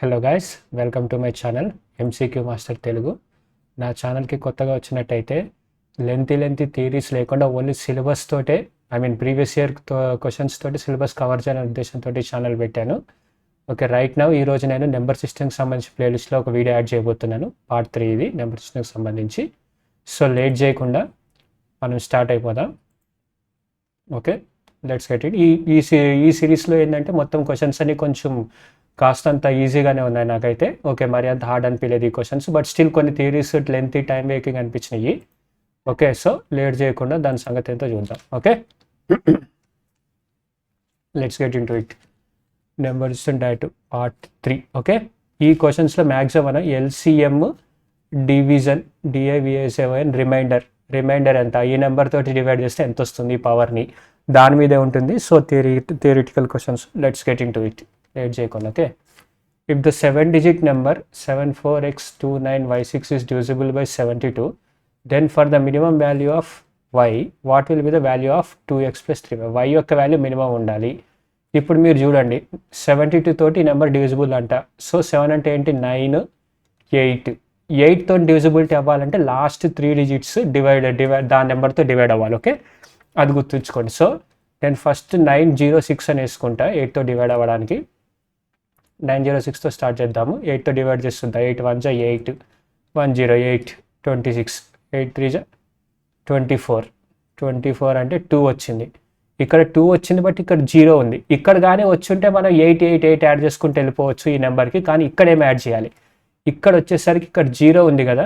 Hello guys, welcome to my channel MCQ master Telugu. నా ఛానల్కి కొత్తగా వచ్చినట్టయితే లెంతీ థియరీస్ లేకుండా ఓన్లీ సిలబస్ తోటే ప్రీవియస్ ఇయర్ క్వశ్చన్స్ తోటి సిలబస్ కవర్ చేయాలనే ఉద్దేశంతో ఛానల్ పెట్టాను. ఓకే, రైట్ నౌ ఈరోజు నేను నెంబర్ సిస్టమ్కి సంబంధించి ప్లేలిస్ట్లో ఒక వీడియో యాడ్ చేయబోతున్నాను. పార్ట్ 3 ఇది నెంబర్ సిస్టమ్కి సంబంధించి. సో లేట్ చేయకుండా మనం స్టార్ట్ అయిపోదాం. Okay, let's get it. ఈ సిరీస్లో ఏంటంటే మొత్తం క్వశ్చన్స్ అన్ని కొంచెం కాస్తంత ఈజీగానే ఉన్నాయి నాకైతే. ఓకే, మరి అంత హార్డ్ అనిపించలేదు ఈ క్వశ్చన్స్, బట్ స్టిల్ కొన్ని థియరీస్ లెంతీ టైం వేకింగ్ అనిపించినాయి. ఓకే, సో లేట్ చేయకుండా దాని సంగతి ఎంతో చూద్దాం. Okay, let's get into it. Number system డైట్ పార్ట్ 3. ఓకే, ఈ క్వశ్చన్స్లో మ్యాక్సిమం ఎల్సిఎం, డివిజన్, డిఐవిఎస్ఏవన్, రిమైండర్ ఎంత, ఈ నెంబర్ తోటి డివైడ్ చేస్తే ఎంత వస్తుంది ఈ పవర్ని, దాని మీదే ఉంటుంది. So theoretical questions, let's get into it. Late చేయకుండా. Okay, if the 7-digit number 74x29y6 is divisible by 72, then for the minimum value of y, what will be the value of 2x plus 3y? y యొక్క value minimum ఉండాలి. ఇప్పుడు మీరు చూడండి, 72 తోటి number divisible అంట. So 7 అంటే ఏంటి, 9, 8 తో డివిజిబిలిటీ అవ్వాలంటే లాస్ట్ 3 digits డివైడ్ దాని నెంబర్తో డివైడ్ అవ్వాలి. ఓకే, అది గుర్తుంచుకోండి. సో నేను ఫస్ట్ 906 అని వేసుకుంటా 8తో డివైడ్ అవ్వడానికి. 906తో స్టార్ట్ చేద్దాము. 8తో డివైడ్ చేస్తుంటా. 8 1 8, 1 0 8, 26, 8 3 24 అంటే 2 వచ్చింది. ఇక్కడ 2 వచ్చింది, బట్ ఇక్కడ 0 ఉంది. ఇక్కడ కానీ వచ్చుంటే మనం 8 8 8 యాడ్ చేసుకుంటూ వెళ్ళిపోవచ్చు ఈ నెంబర్కి. కానీ ఇక్కడ ఏం యాడ్ చేయాలి, ఇక్కడ వచ్చేసరికి ఇక్కడ 0 ఉంది కదా,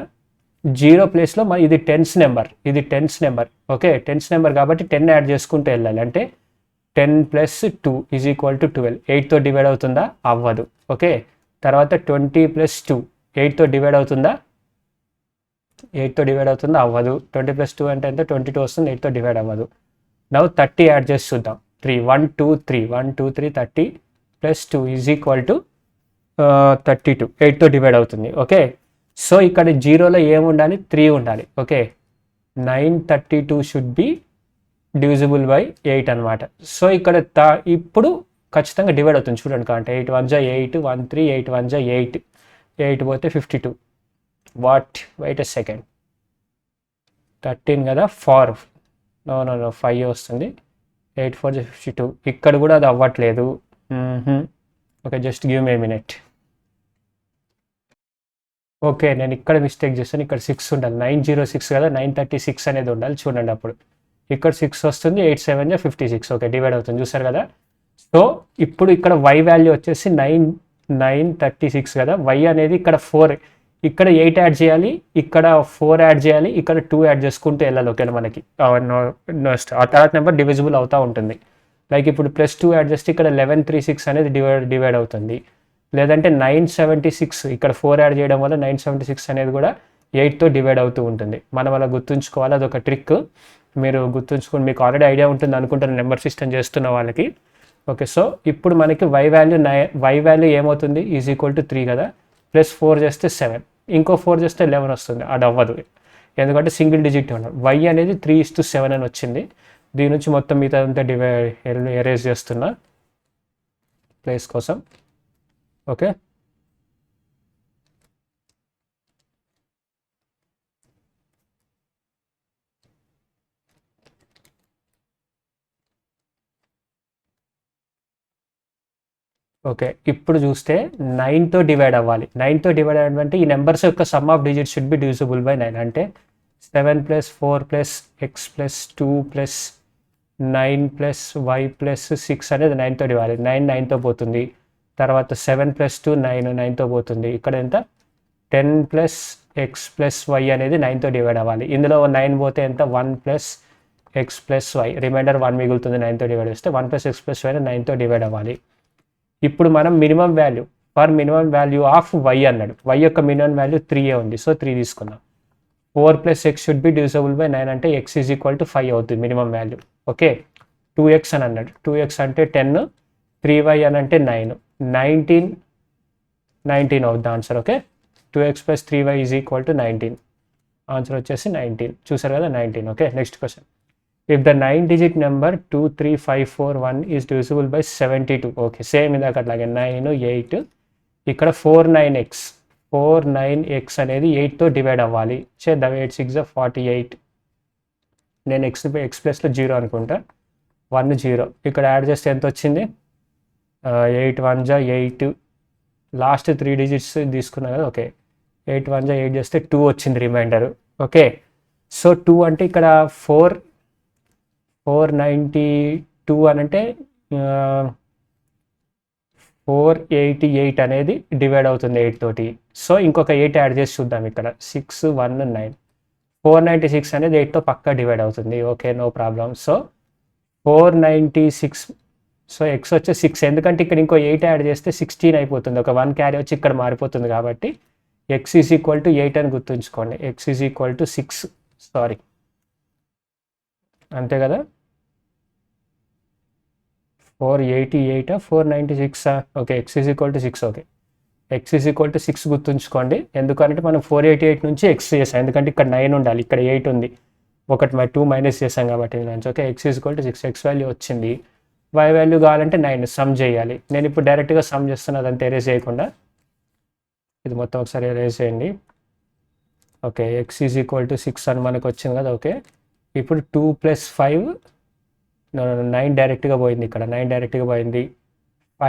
0 ప్లేస్లో ఇది tens number. Okay, tens number కాబట్టి 10 యాడ్ చేసుకుంటూ వెళ్ళాలి. అంటే 10 + 2 = 12. 8తో డివైడ్ అవుతుందా, అవ్వదు. ఓకే, తర్వాత 20 + 2 8తో డివైడ్ అవుతుందా, అవ్వదు. 20 + 2 అంటే ఎంత, 22 వస్తుంది. 8తో డివైడ్ అవ్వదు. నవ్వు 30 యాడ్ చేసి చూద్దాం. 3 1 2 3 1 2 3 30 + 2 = 32. 8తో డివైడ్ అవుతుంది. ఓకే, సో ఇక్కడ 0లో ఏముండాలి, 3 ఉండాలి. Okay, 932 should be divisible by 8 అనమాట. సో ఇక్కడ ఇప్పుడు ఖచ్చితంగా డివైడ్ అవుతుంది. చూడండి, అంటే 8 1 8, 1 3, 8 1 8, 8 పోతే 52. వెయిట్ ఎ సెకండ్, 13 కదా, 4 నో 5 వస్తుంది. 8 4 52. ఇక్కడ కూడా అది అవ్వట్లేదు. Okay, just give me a minute. Okay, నేను ఇక్కడ మిస్టేక్ చేస్తాను. ఇక్కడ 6 ఉండాలి. 906 కదా, 936 అనేది ఉండాలి. చూడండి, అప్పుడు ఇక్కడ 6 వస్తుంది. 8 7 56. ఓకే, డివైడ్ అవుతుంది. చూసారు కదా. సో ఇప్పుడు ఇక్కడ y వాల్యూ వచ్చేసి 936 కదా. y అనేది ఇక్కడ 4, ఇక్కడ 8 యాడ్ చేయాలి, ఇక్కడ 4 యాడ్ చేయాలి, ఇక్కడ 2 యాడ్ చేసుకుంటూ వెళ్ళాలి. ఓకేనా, మనకి ఆ తర్వాత నెంబర్ డివిజిబుల్ అవుతూ ఉంటుంది. లైక్ ఇప్పుడు +2 యాడ్ చేస్తే ఇక్కడ 1136 అనేది డివైడ్ అవుతుంది. లేదంటే 976, ఇక్కడ 4 యాడ్ చేయడం వల్ల 976 అనేది కూడా 8తో డివైడ్ అవుతూ ఉంటుంది. మనం అలా గుర్తుంచుకోవాలి. అదొక ట్రిక్, మీరు గుర్తుంచుకోండి. మీకు ఆల్రెడీ ఐడియా ఉంటుంది అనుకుంటాను నెంబర్ సిస్టమ్ చేస్తున్న వాళ్ళకి. ఓకే, సో ఇప్పుడు మనకి y వాల్యూ ఏమవుతుంది, = 3 కదా, +4 చేస్తే 7, ఇంకో 4 చేస్తే 11 వస్తుంది. అది అవ్వదు, ఎందుకంటే సింగిల్ డిజిట్ ఉన్నారు. y అనేది 3:7 అని వచ్చింది. దీని నుంచి మొత్తం మిగతా అంతా ఎరేజ్ చేస్తున్నా ప్లేస్ కోసం. ఓకే, ఓకే, ఇప్పుడు చూస్తే 9తో డివైడ్ అవ్వాలి. 9తో డివైడ్ అవ్వాలంటే ఈ నెంబర్స్ యొక్క some of digits should be divisible by 9. అంటే 7 + 4 + x + 2 + 9 + y + 6 అనేది 9తో డివైడ్. 9 9తో పోతుంది. తర్వాత 7 + 2 9తో పోతుంది. ఇక్కడ ఎంత, 10 + x + y అనేది 9తో డివైడ్ అవ్వాలి. ఇందులో 9 పోతే ఎంత, 1 + x + y, రిమైండర్ 1 మిగులుతుంది. 9తో డివైడ్ చేస్తే 1 + x + y 9తో డివైడ్ అవ్వాలి. ఇప్పుడు మనం మినిమం వాల్యూ ఆఫ్ y అన్నాడు. y యొక్క మినిమం వాల్యూ 3 ఉంది. సో 3 తీసుకుందాం. 4 + x should be divisible by 9 అంటే x = 5 అవుతుంది మినిమం వాల్యూ. ఓకే, 2x అని అన్నాడు. 2x అంటే 10, 3y అని అంటే 9, 19 అవుతుంది answer. Okay, 2x + 3y = 19. Answer వచ్చేసి 19. చూసారు కదా, 19. Okay, next question. If the 9-digit number 23541 is divisible by 72. Okay, same ఇందాక అట్లాగే 9 8 ఇక్కడ 49x అనేది 8తో డివైడ్ అవ్వాలి. చేద్దాం. 8 6 48. నేను ఎక్స్ ప్లస్లో 0 అనుకుంటా. 1 0. ఇక్కడ యాడ్ చేస్తే ఎంత వచ్చింది? 8 1 8. లాస్ట్ 3 డిజిట్స్ తీసుకున్నా కదా. ఓకే, 8 1 8 చేస్తే 2 వచ్చింది రిమైండర్. ఓకే, సో 2 అంటే ఇక్కడ 492 అని అంటే 488 అనేది డివైడ్ అవుతుంది 8 తోటి. సో ఇంకొక 8 యాడ్ చేసి చూద్దాం. ఇక్కడ 6 1 9. 496 అనేది 8తో పక్కా డివైడ్ అవుతుంది. Okay, no problem. So 496. So X వచ్చే 6, ఎందుకంటే ఇక్కడ ఇంకో 8 యాడ్ చేస్తే 16 అయిపోతుంది. ఒక 1 క్యారీ వచ్చి ఇక్కడ మారిపోతుంది కాబట్టి x ఈజ్ ఈక్వల్ టు 8 అని గుర్తుంచుకోండి. x is equal to 6. Sorry, అంతే కదా. 488 496. Okay, x is equal to 6. Okay, x is equal to 6 గుర్తుంచుకోండి. ఎందుకంటే మనం 488 నుంచి x చేసాం, ఎందుకంటే ఇక్కడ 9 ఉండాలి, ఇక్కడ 8 ఉంది. 2 మైనస్ చేసాం కాబట్టి. Okay, x is equal to 6. x value వచ్చింది. y వాల్యూ కావాలంటే 9 సమ్ చేయాలి. నేను ఇప్పుడు డైరెక్ట్గా సమ్ చేస్తున్నా, అదంతా ఎరేజ్ చేయకుండా. ఇది మొత్తం ఒకసారి ఎరేజ్ చేయండి. Okay, x is equal to 6 అని మనకు వచ్చింది కదా. ఓకే, ఇప్పుడు 2 + 5 9 డైరెక్ట్గా పోయింది. ఇక్కడ 9 డైరెక్ట్గా పోయింది.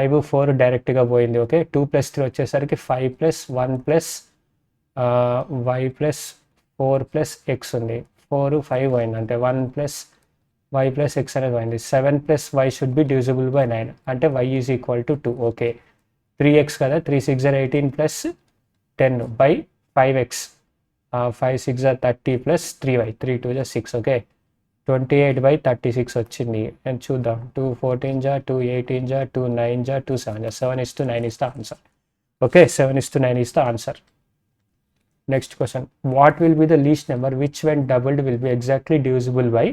5 4 డైరెక్ట్గా పోయింది. ఓకే, 2 + 3 వచ్చేసరికి 5 + 1 + y + 4 + x ఉంది. 4 5 పోయింది, అంటే 1 + y + x అనేది పోయింది. 7 + y should be divisible by 9, అంటే y is equal to 2. Okay, 3x కదా. 3 6 18 + 10 బై 5x. 5 6 30 + 3y. 3 2 6. ఓకే, 28/36 వచ్చింది. నేను చూద్దాం. 2 14 2 18 2 9 2 7. 7:9 is the answer. Okay, 7:9 is the answer. Next question. What will be the least number which when doubled will be exactly divisible by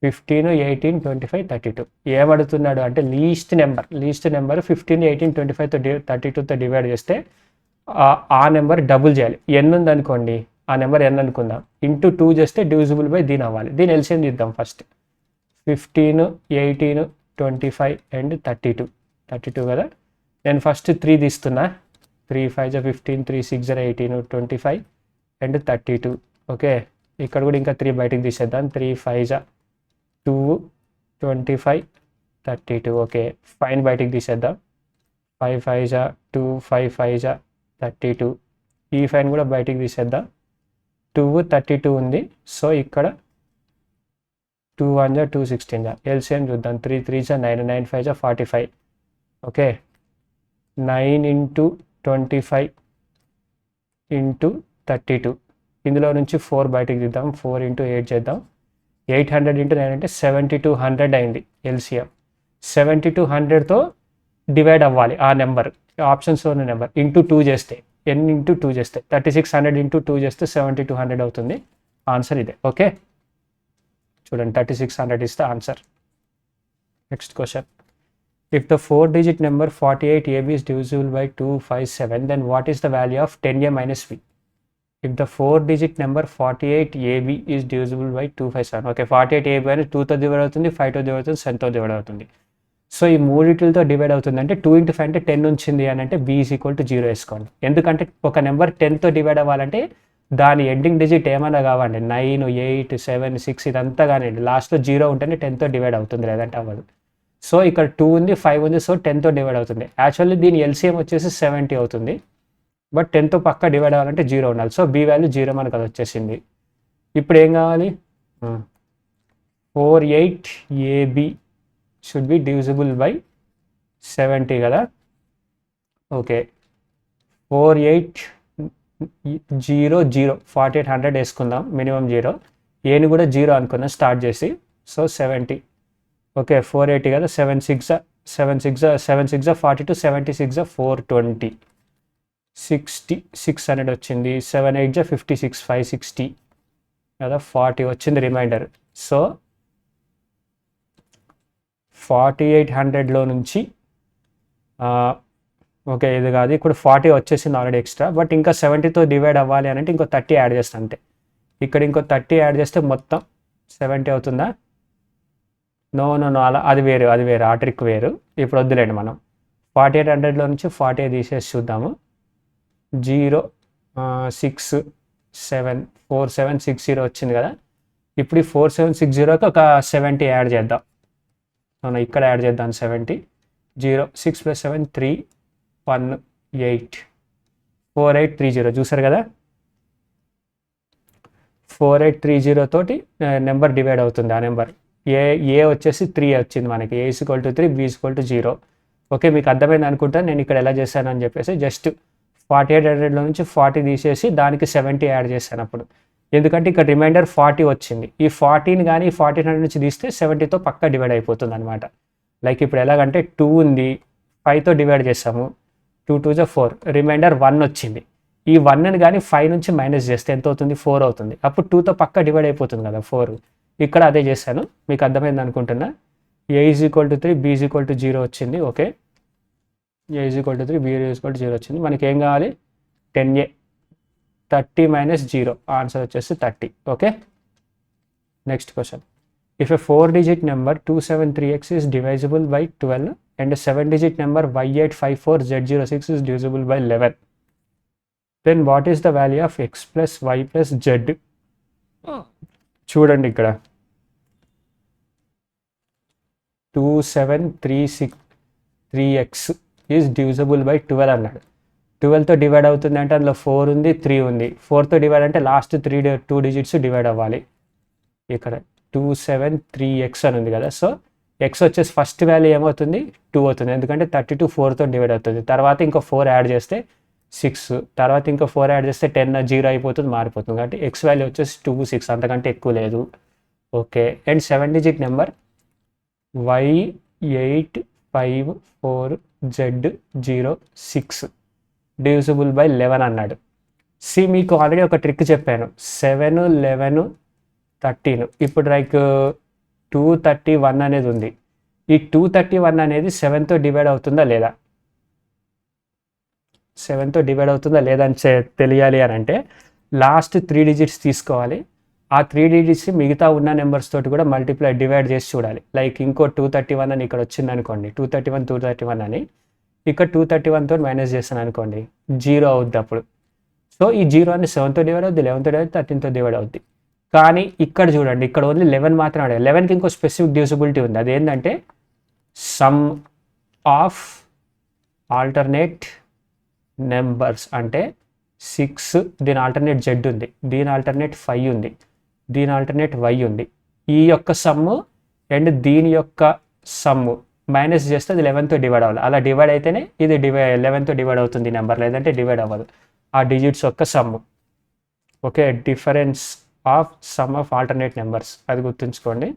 15 18 25 32? ఏమడుతున్నాడు అంటే least number 15 18 25తో 32తో divide చేస్తే ఆ number double చేయాలి. ఎన్ ఉంది అనుకోండి, ఆ నెంబర్ ఎన్ అనుకుందాం. ఇంటూ 2 చేస్తే డివిజిబుల్ బై దీని అవ్వాలి. దీని ఎల్సిఎం తీద్దాం ఫస్ట్. 15 18 25 అండ్ 32 కదా. నేను ఫస్ట్ 3 తీస్తున్నా. 3 5 15 3 6 18 25 అండ్ 32. ఓకే, ఇక్కడ కూడా ఇంకా 3 బయటికి తీసేద్దాం. 3 5 2 25 32. ఓకే, 5 బయటికి తీసేద్దాం. 5 5 2 5 5 32. ఈ 5 కూడా బయటికి తీసేద్దాం. 2 32 ఉంది. సో ఇక్కడ 2 1 2 16. ఎల్సిఎం చూద్దాం. 3 3 9 9 5 45. ఓకే, 9 × 25 × 32. ఇందులో నుంచి 4 బయటికి తీద్దాం. 4 × 8 చేద్దాం. 800 × 9 అంటే 7200 అయింది ఎల్సిఎం. 7200తో డివైడ్ అవ్వాలి ఆ నెంబర్, ఆప్షన్స్లో ఉన్న నెంబర్. ఇంటూ 2 చేస్తే n × 2 చేస్తే 3600 × 2 చేస్తే 7200 అవుతుంది. ఆన్సర్ ఇదే. ఓకే, చూడండి, 3600 is the answer. Next question. If the 4-digit number 48AB is divisible by 257, then what is the value of 10A minus b? If the 4-digit number 48AB is divisible by 257. Okay, 48AB అనేది 2తో divide అవుతుంది, 5తో divide అవుతుంది, 7తో divide అవుతుంది. So ఈ మూడిటితో divide అవుతుంది అంటే 2 × 5 అంటే 10 ఉంచింది అని అంటే b = 0 వేసుకోండి. ఎందుకంటే ఒక నెంబర్ 10తో డివైడ్ అవ్వాలంటే దాని ఎండింగ్ డిజిట్ ఏమైనా కావండి. 9 8 7 6 ఇదంతా కానివ్వండి, లాస్ట్లో 0 ఉంటేనే 10తో డివైడ్ అవుతుంది, లేదంటే అవ్వదు. సో ఇక్కడ 2 ఉంది 5 ఉంది, సో 10తో డివైడ్ అవుతుంది. యాక్చువల్లీ దీని ఎల్సిఎం వచ్చేసి 70 అవుతుంది. బట్ 10తో పక్క డివైడ్ అవ్వాలంటే 0 ఉండాలి. సో b వాల్యూ 0 మనకు అది వచ్చేసింది. ఇప్పుడు ఏం కావాలి? 48AB should be divisible by 70 కదా. ఓకే, 4800 వేసుకుందాం. మినిమం 0, ఏని కూడా 0 అనుకుందాం స్టార్ట్ చేసి. సో 70. ఓకే, 480 కదా. 7 6 42 76 420 6600 వచ్చింది. 7 8 56 560 కదా. 40 వచ్చింది రిమైండర్. సో 4800లో నుంచి ఓకే, ఇది కాదు, ఇప్పుడు 40 వచ్చేసింది ఆల్రెడీ ఎక్స్ట్రా. బట్ ఇంకా 70తో డివైడ్ అవ్వాలి అని అంటే ఇంకో 30 యాడ్ చేస్తాను అంతే. ఇక్కడ ఇంకో 30 యాడ్ చేస్తే మొత్తం 70 అవుతుందా? నో, అలా అది వేరు, ఆ ట్రిక్ వేరు. ఇప్పుడు వద్దులేండి. మనం 4800లో నుంచి 48 తీసేసి చూద్దాము. 0 6 7 4760 వచ్చింది కదా. ఇప్పుడు ఈ 4760కి ఒక 70 యాడ్ చేద్దాం. మనం ఇక్కడ యాడ్ చేద్దాం 70. 0 6 + 7 3 1 8 4830 చూసారు కదా. 4830 తోటి నెంబర్ డివైడ్ అవుతుంది. ఆ నెంబర్ ఏ వచ్చేసి 3 వచ్చింది మనకి. A = 3 B = 0. ఓకే, మీకు అర్థమైంది అనుకుంటా నేను ఇక్కడ ఎలా చేశానని చెప్పేసి. జస్ట్ 4800లో నుంచి 40 తీసేసి దానికి 70 యాడ్ చేశాను అప్పుడు. ఎందుకంటే ఇక్కడ రిమైండర్ 40 వచ్చింది. ఈ 40ని కానీ 4800 నుంచి తీస్తే 70తో పక్కా డివైడ్ అయిపోతుంది అనమాట. లైక్ ఇప్పుడు ఎలాగంటే 2 ఉంది, 5తో డివైడ్ చేసాము. 2 2 = 4, రిమైండర్ 1 వచ్చింది. ఈ 1ని కానీ 5 నుంచి మైనస్ చేస్తే ఎంత అవుతుంది? 4 అవుతుంది. అప్పుడు 2తో పక్కా డివైడ్ అయిపోతుంది కదా 4. ఇక్కడ అదే చేశాను, మీకు అర్థమైంది అనుకుంటున్నా. A = 3 B = 0 వచ్చింది. ఓకే, A = 3 B = 0 వచ్చింది. మనకి ఏం కావాలి? 10A 30 - 0, ఆన్సర్ వచ్చేసి 30. Okay, next question. If a 4-digit number 273x is divisible by 12 and a 7-digit number y854z06 is divisible by 11, then what is the value of x plus y plus z? చూడండి ఇక్కడ 27363x is divisible by 12 అన్నాడు. 12తో divide అవుతుంది అంటే అందులో 4 ఉంది, 3 ఉంది. 4తో divide అంటే last 2 digits divide అవ్వాలి. ఇక్కడ 273x అని ఉంది కదా. సో ఎక్స్ వచ్చేసి ఫస్ట్ వాల్యూ ఏమవుతుంది? 2 అవుతుంది. ఎందుకంటే 32 4తో డివైడ్ అవుతుంది. తర్వాత ఇంకో 4 యాడ్ చేస్తే 6, తర్వాత ఇంకో 4 యాడ్ చేస్తే 10 0 అయిపోతుంది, మారిపోతుంది. కాబట్టి ఎక్స్ వాల్యూ వచ్చేసి 2 6, అంతకంటే ఎక్కువ లేదు. Okay, and 7 digit number y854z06 divisible by 11 అన్నాడు. మీకు ఆల్రెడీ ఒక ట్రిక్ చెప్పాను, 7 11 13. ఇప్పుడు లైక్ 231 అనేది ఉంది. ఈ 231 అనేది 7తో డివైడ్ అవుతుందా లేదా? 7తో డివైడ్ అవుతుందా లేదా అని తెలియాలి అని అంటే లాస్ట్ 3 డిజిట్స్ తీసుకోవాలి. ఆ 3 డిజిట్స్ మిగతా ఉన్న నెంబర్స్ తోటి కూడా డివైడ్ చేసి చూడాలి. లైక్ ఇంకో 231 అని ఇక్కడ వచ్చింది అనుకోండి, 231 అని ఇక్కడ 231తో మైనస్ చేస్తాను అనుకోండి, 0 అవుద్ది అప్పుడు. సో ఈ 0 అని 7తో డివైడ్ అవుద్ది, 11తో డివైడ్ అవుద్ది, 13తో డివైడ్ అవుద్ది. కానీ ఇక్కడ చూడండి, ఇక్కడ ఓన్లీ 11 మాత్రం అడిగారు. 11కి ఇంకో స్పెసిఫిక్ డివిజిబిలిటీ ఉంది. అదేంటంటే సమ్ ఆఫ్ ఆల్టర్నేట్ నెంబర్స్. అంటే 6, దీని ఆల్టర్నేట్ z ఉంది, దీని ఆల్టర్నేట్ 5 ఉంది, దీని ఆల్టర్నేట్ y ఉంది. ఈ యొక్క సమ్ము అండ్ దీని యొక్క సమ్ము మైనస్ చేస్తే అది 11తో డివైడ్ అవ్వాలి. అలా డివైడ్ అయితేనే ఇది 11తో డివైడ్ అవుతుంది నెంబర్, లేదంటే డివైడ్ అవ్వదు. ఆ డిజిట్స్ యొక్క sum. Okay, difference of sum of alternate numbers, అది గుర్తుంచుకోండి.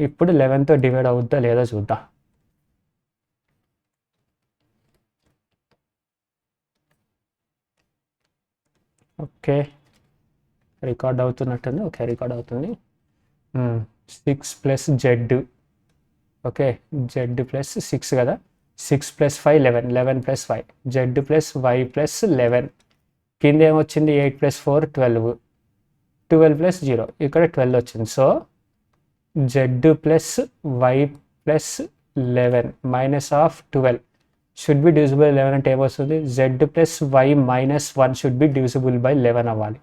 ఇప్పుడు 11తో డివైడ్ అవుద్దా లేదా చూద్దాం. ఓకే, రికార్డ్ అవుతున్నట్టుంది. ఓకే, రికార్డ్ అవుతుంది. 6 + z. ఓకే, z + 6 కదా. 6 + 5 11, 11 + 5 z + y + 11. కింద ఏమొచ్చింది? 8 + 4 12, 12 + 0, ఇక్కడ 12 వచ్చింది. So z + y + 11 minus of 12 should be divisible by 11 అంటే ఏమొస్తుంది? z + y - 1 should be divisible by 11 అవ్వాలి.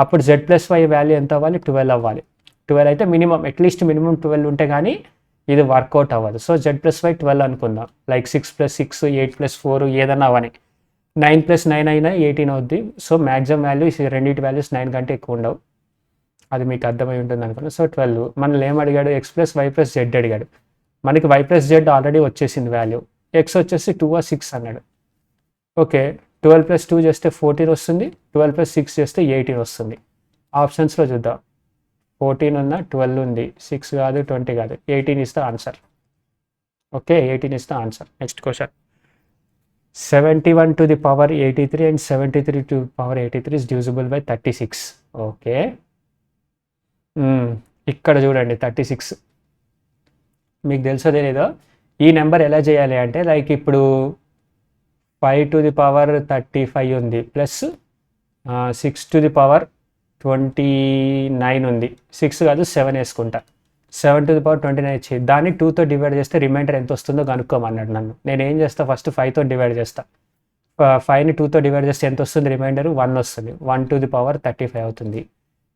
అప్పుడు z + y వాల్యూ ఎంత అవ్వాలి? 12 అవ్వాలి. 12 అయితే మినిమం, అట్లీస్ట్ మినిమం 12 ఉంటే కానీ ఇది వర్కౌట్ అవ్వదు. సో z + y 12 అనుకుందాం. లైక్ 6 + 6 8 + 4 ఏదన్నా అవని. 9 + 9 అయినా 18 అవుద్ది. సో మ్యాక్సిమం వాల్యూ రెండింటి వాల్యూస్ 9 కంటే ఎక్కువ ఉండవు. అది మీకు అర్థమై ఉంటుంది అనుకున్నా. సో 12. మనల్ని ఏం అడిగాడు? x + y + z అడిగాడు. మనకి y + z ఆల్రెడీ వచ్చేసింది వాల్యూ. x వచ్చేసి 2 or 6 అన్నాడు. ఓకే, 12 + 2 చేస్తే 14 వస్తుంది, 12 + 6 చేస్తే 18 వస్తుంది. ఆప్షన్స్లో చూద్దాం. 14 ఉన్నా, 12 ఉంది, 6 కాదు, 20 కాదు, 18 is the answer. Okay, 18 is the answer. Next question. 71 to the power 83 and 73 to the power 83 is divisible by 36. Okay, ఇక్కడ చూడండి 36. మీకు తెలుసో తెలీదో ఈ నెంబర్ ఎలా చేయాలి అంటే, లైక్ ఇప్పుడు 5 to the power 35 ఉంది, ప్లస్ 6 to the power 29 ఉంది. 6 కాదు 7 వేసుకుంటా. 7^29 ఇచ్చి దాన్ని 2తో డివైడ్ చేస్తే రిమైండర్ ఎంత వస్తుందో కనుక్కోమన్నాడు నన్ను. నేను ఏం చేస్తా, ఫస్ట్ 5తో డివైడ్ చేస్తా. 5ని 2తో డివైడ్ చేస్తే ఎంత వస్తుంది, రిమైండర్ 1 వస్తుంది. 1^35 అవుతుంది.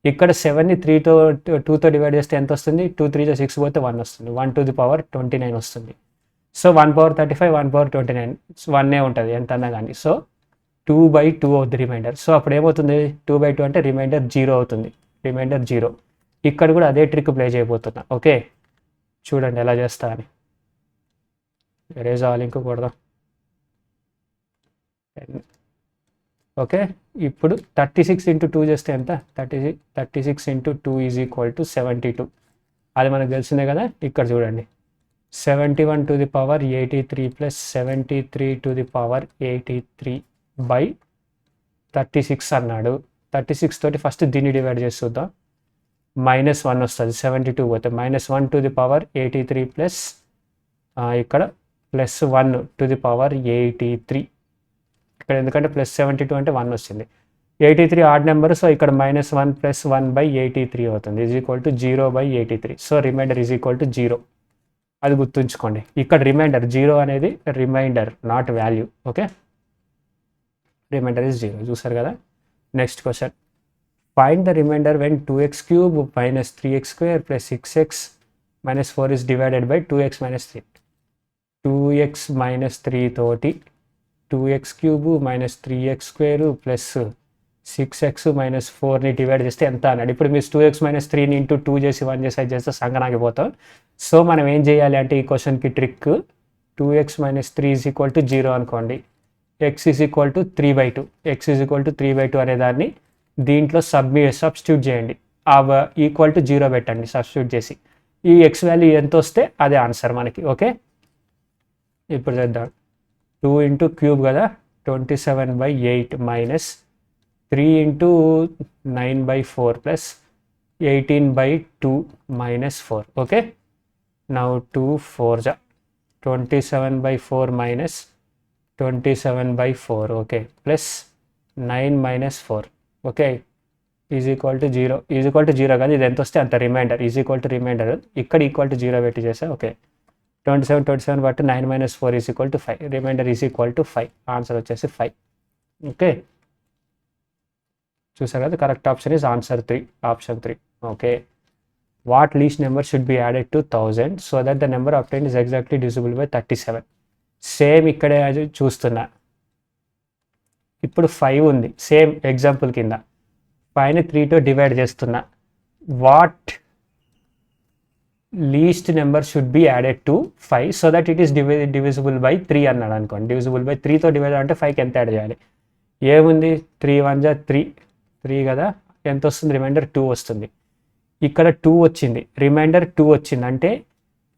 ఇక్కడ 7ని 2తో డివైడ్ చేస్తే ఎంత వస్తుంది, 2 3 6 పోతే 1 వస్తుంది. 1^29 వస్తుంది. సో 1^35 1/29 1 ఉంటుంది ఎంత అన్నా కానీ. సో 2/2 అవుతుంది రిమైండర్. సో అప్పుడు ఏమవుతుంది, 2/2 అంటే రిమైండర్ 0 అవుతుంది. రిమైండర్ 0. ఇక్కడ కూడా అదే ట్రిక్ ప్లే చేయబోతున్నా. ఓకే, చూడండి ఎలా చేస్తా అని. ఎరేజ్ ఆల్ ఇంకో కొడదాం. ఓకే, ఇప్పుడు 36 × 2 చేస్తే ఎంత, 36 × 2 = 72. అది మనకు తెలిసిందే కదా. ఇక్కడ చూడండి, 71^83 + 73^83/36 అన్నాడు. 36 తోటి ఫస్ట్ దీన్ని డివైడ్ చేసి చూద్దాం. -1 వస్తుంది. 72 పోతే -1^83 ప్లస్ ఇక్కడ +1^83. ఇక్కడ ఎందుకంటే +72 అంటే 1 వచ్చింది. 83 ఆడ్ నెంబర్. సో ఇక్కడ -1 + 1/83 అవుతుంది. = 0/83. So remainder = 0. అది గుర్తుంచుకోండి. ఇక్కడ రిమైండర్ 0 అనేది remainder, not value. Okay, remainder is 0. చూసారు కదా. Next question, find the remainder when 2x³ - 3x² + 6x - 4 is divided by 2x - 3. 2x - 3 తోటి 2x³ - 3x² + 6x - 4ని డివైడ్ చేస్తే ఎంత అన్నాడు. ఇప్పుడు మీరు 2x - 3ని × 2 చేసి 1 చేసి అది చేస్తే సంగనాగిపోతాం. సో మనం ఏం చేయాలి అంటే ఈ క్వశ్చన్కి ట్రిక్, 2x - 3 = 0 అనుకోండి. x = 3/2. x = 3/2 అనే దాన్ని దీంట్లో సబ్స్టిట్యూట్ చేయండి. =0 పెట్టండి సబ్స్టిట్యూట్ చేసి. ఈ x వాల్యూ ఎంత వస్తే అదే ఆన్సర్ మనకి. ఓకే, ఇప్పుడు చేద్దాం. 2 × క్యూబ్ కదా, 27/8 - 3 × 9/4 + 18/2 - 4. Okay, now 2 4 27/4 - 27/4. Okay, plus 9 - 4. Okay, = 0. = 0 కాదు, ఇది ఎంత వస్తే అంత రిమైండర్. రిమైండర్ ఇక్కడ =0 పెట్టి చేసా. ఓకే, 27 బట్టి 9 - 4 = 5. రిమైండర్ = 5. ఆన్సర్ వచ్చేసి 5. ఓకే, చూసారు కదా. Correct option is answer 3, option 3. Okay, what least number should be added to 1000 so that the number obtained is exactly divisible by 37. Same ఇక్కడే చూస్తున్నా. ఇప్పుడు 5 ఉంది, సేమ్ ఎగ్జాంపుల్ కింద 5ని 3తో డివైడ్ చేస్తున్నా. What least number should be added to 5 so that it is divisible by 3 అన్నాడు అనుకోండి. డివిజిబుల్ బై 3తో డివైడ్ అంటే 5కి ఎంత యాడ్ చేయాలి. ఏముంది, 3 × 1 = 3 కదా. ఎంత వస్తుంది, రిమైండర్ 2 వస్తుంది. ఇక్కడ 2 వచ్చింది, రిమైండర్ 2 వచ్చింది. అంటే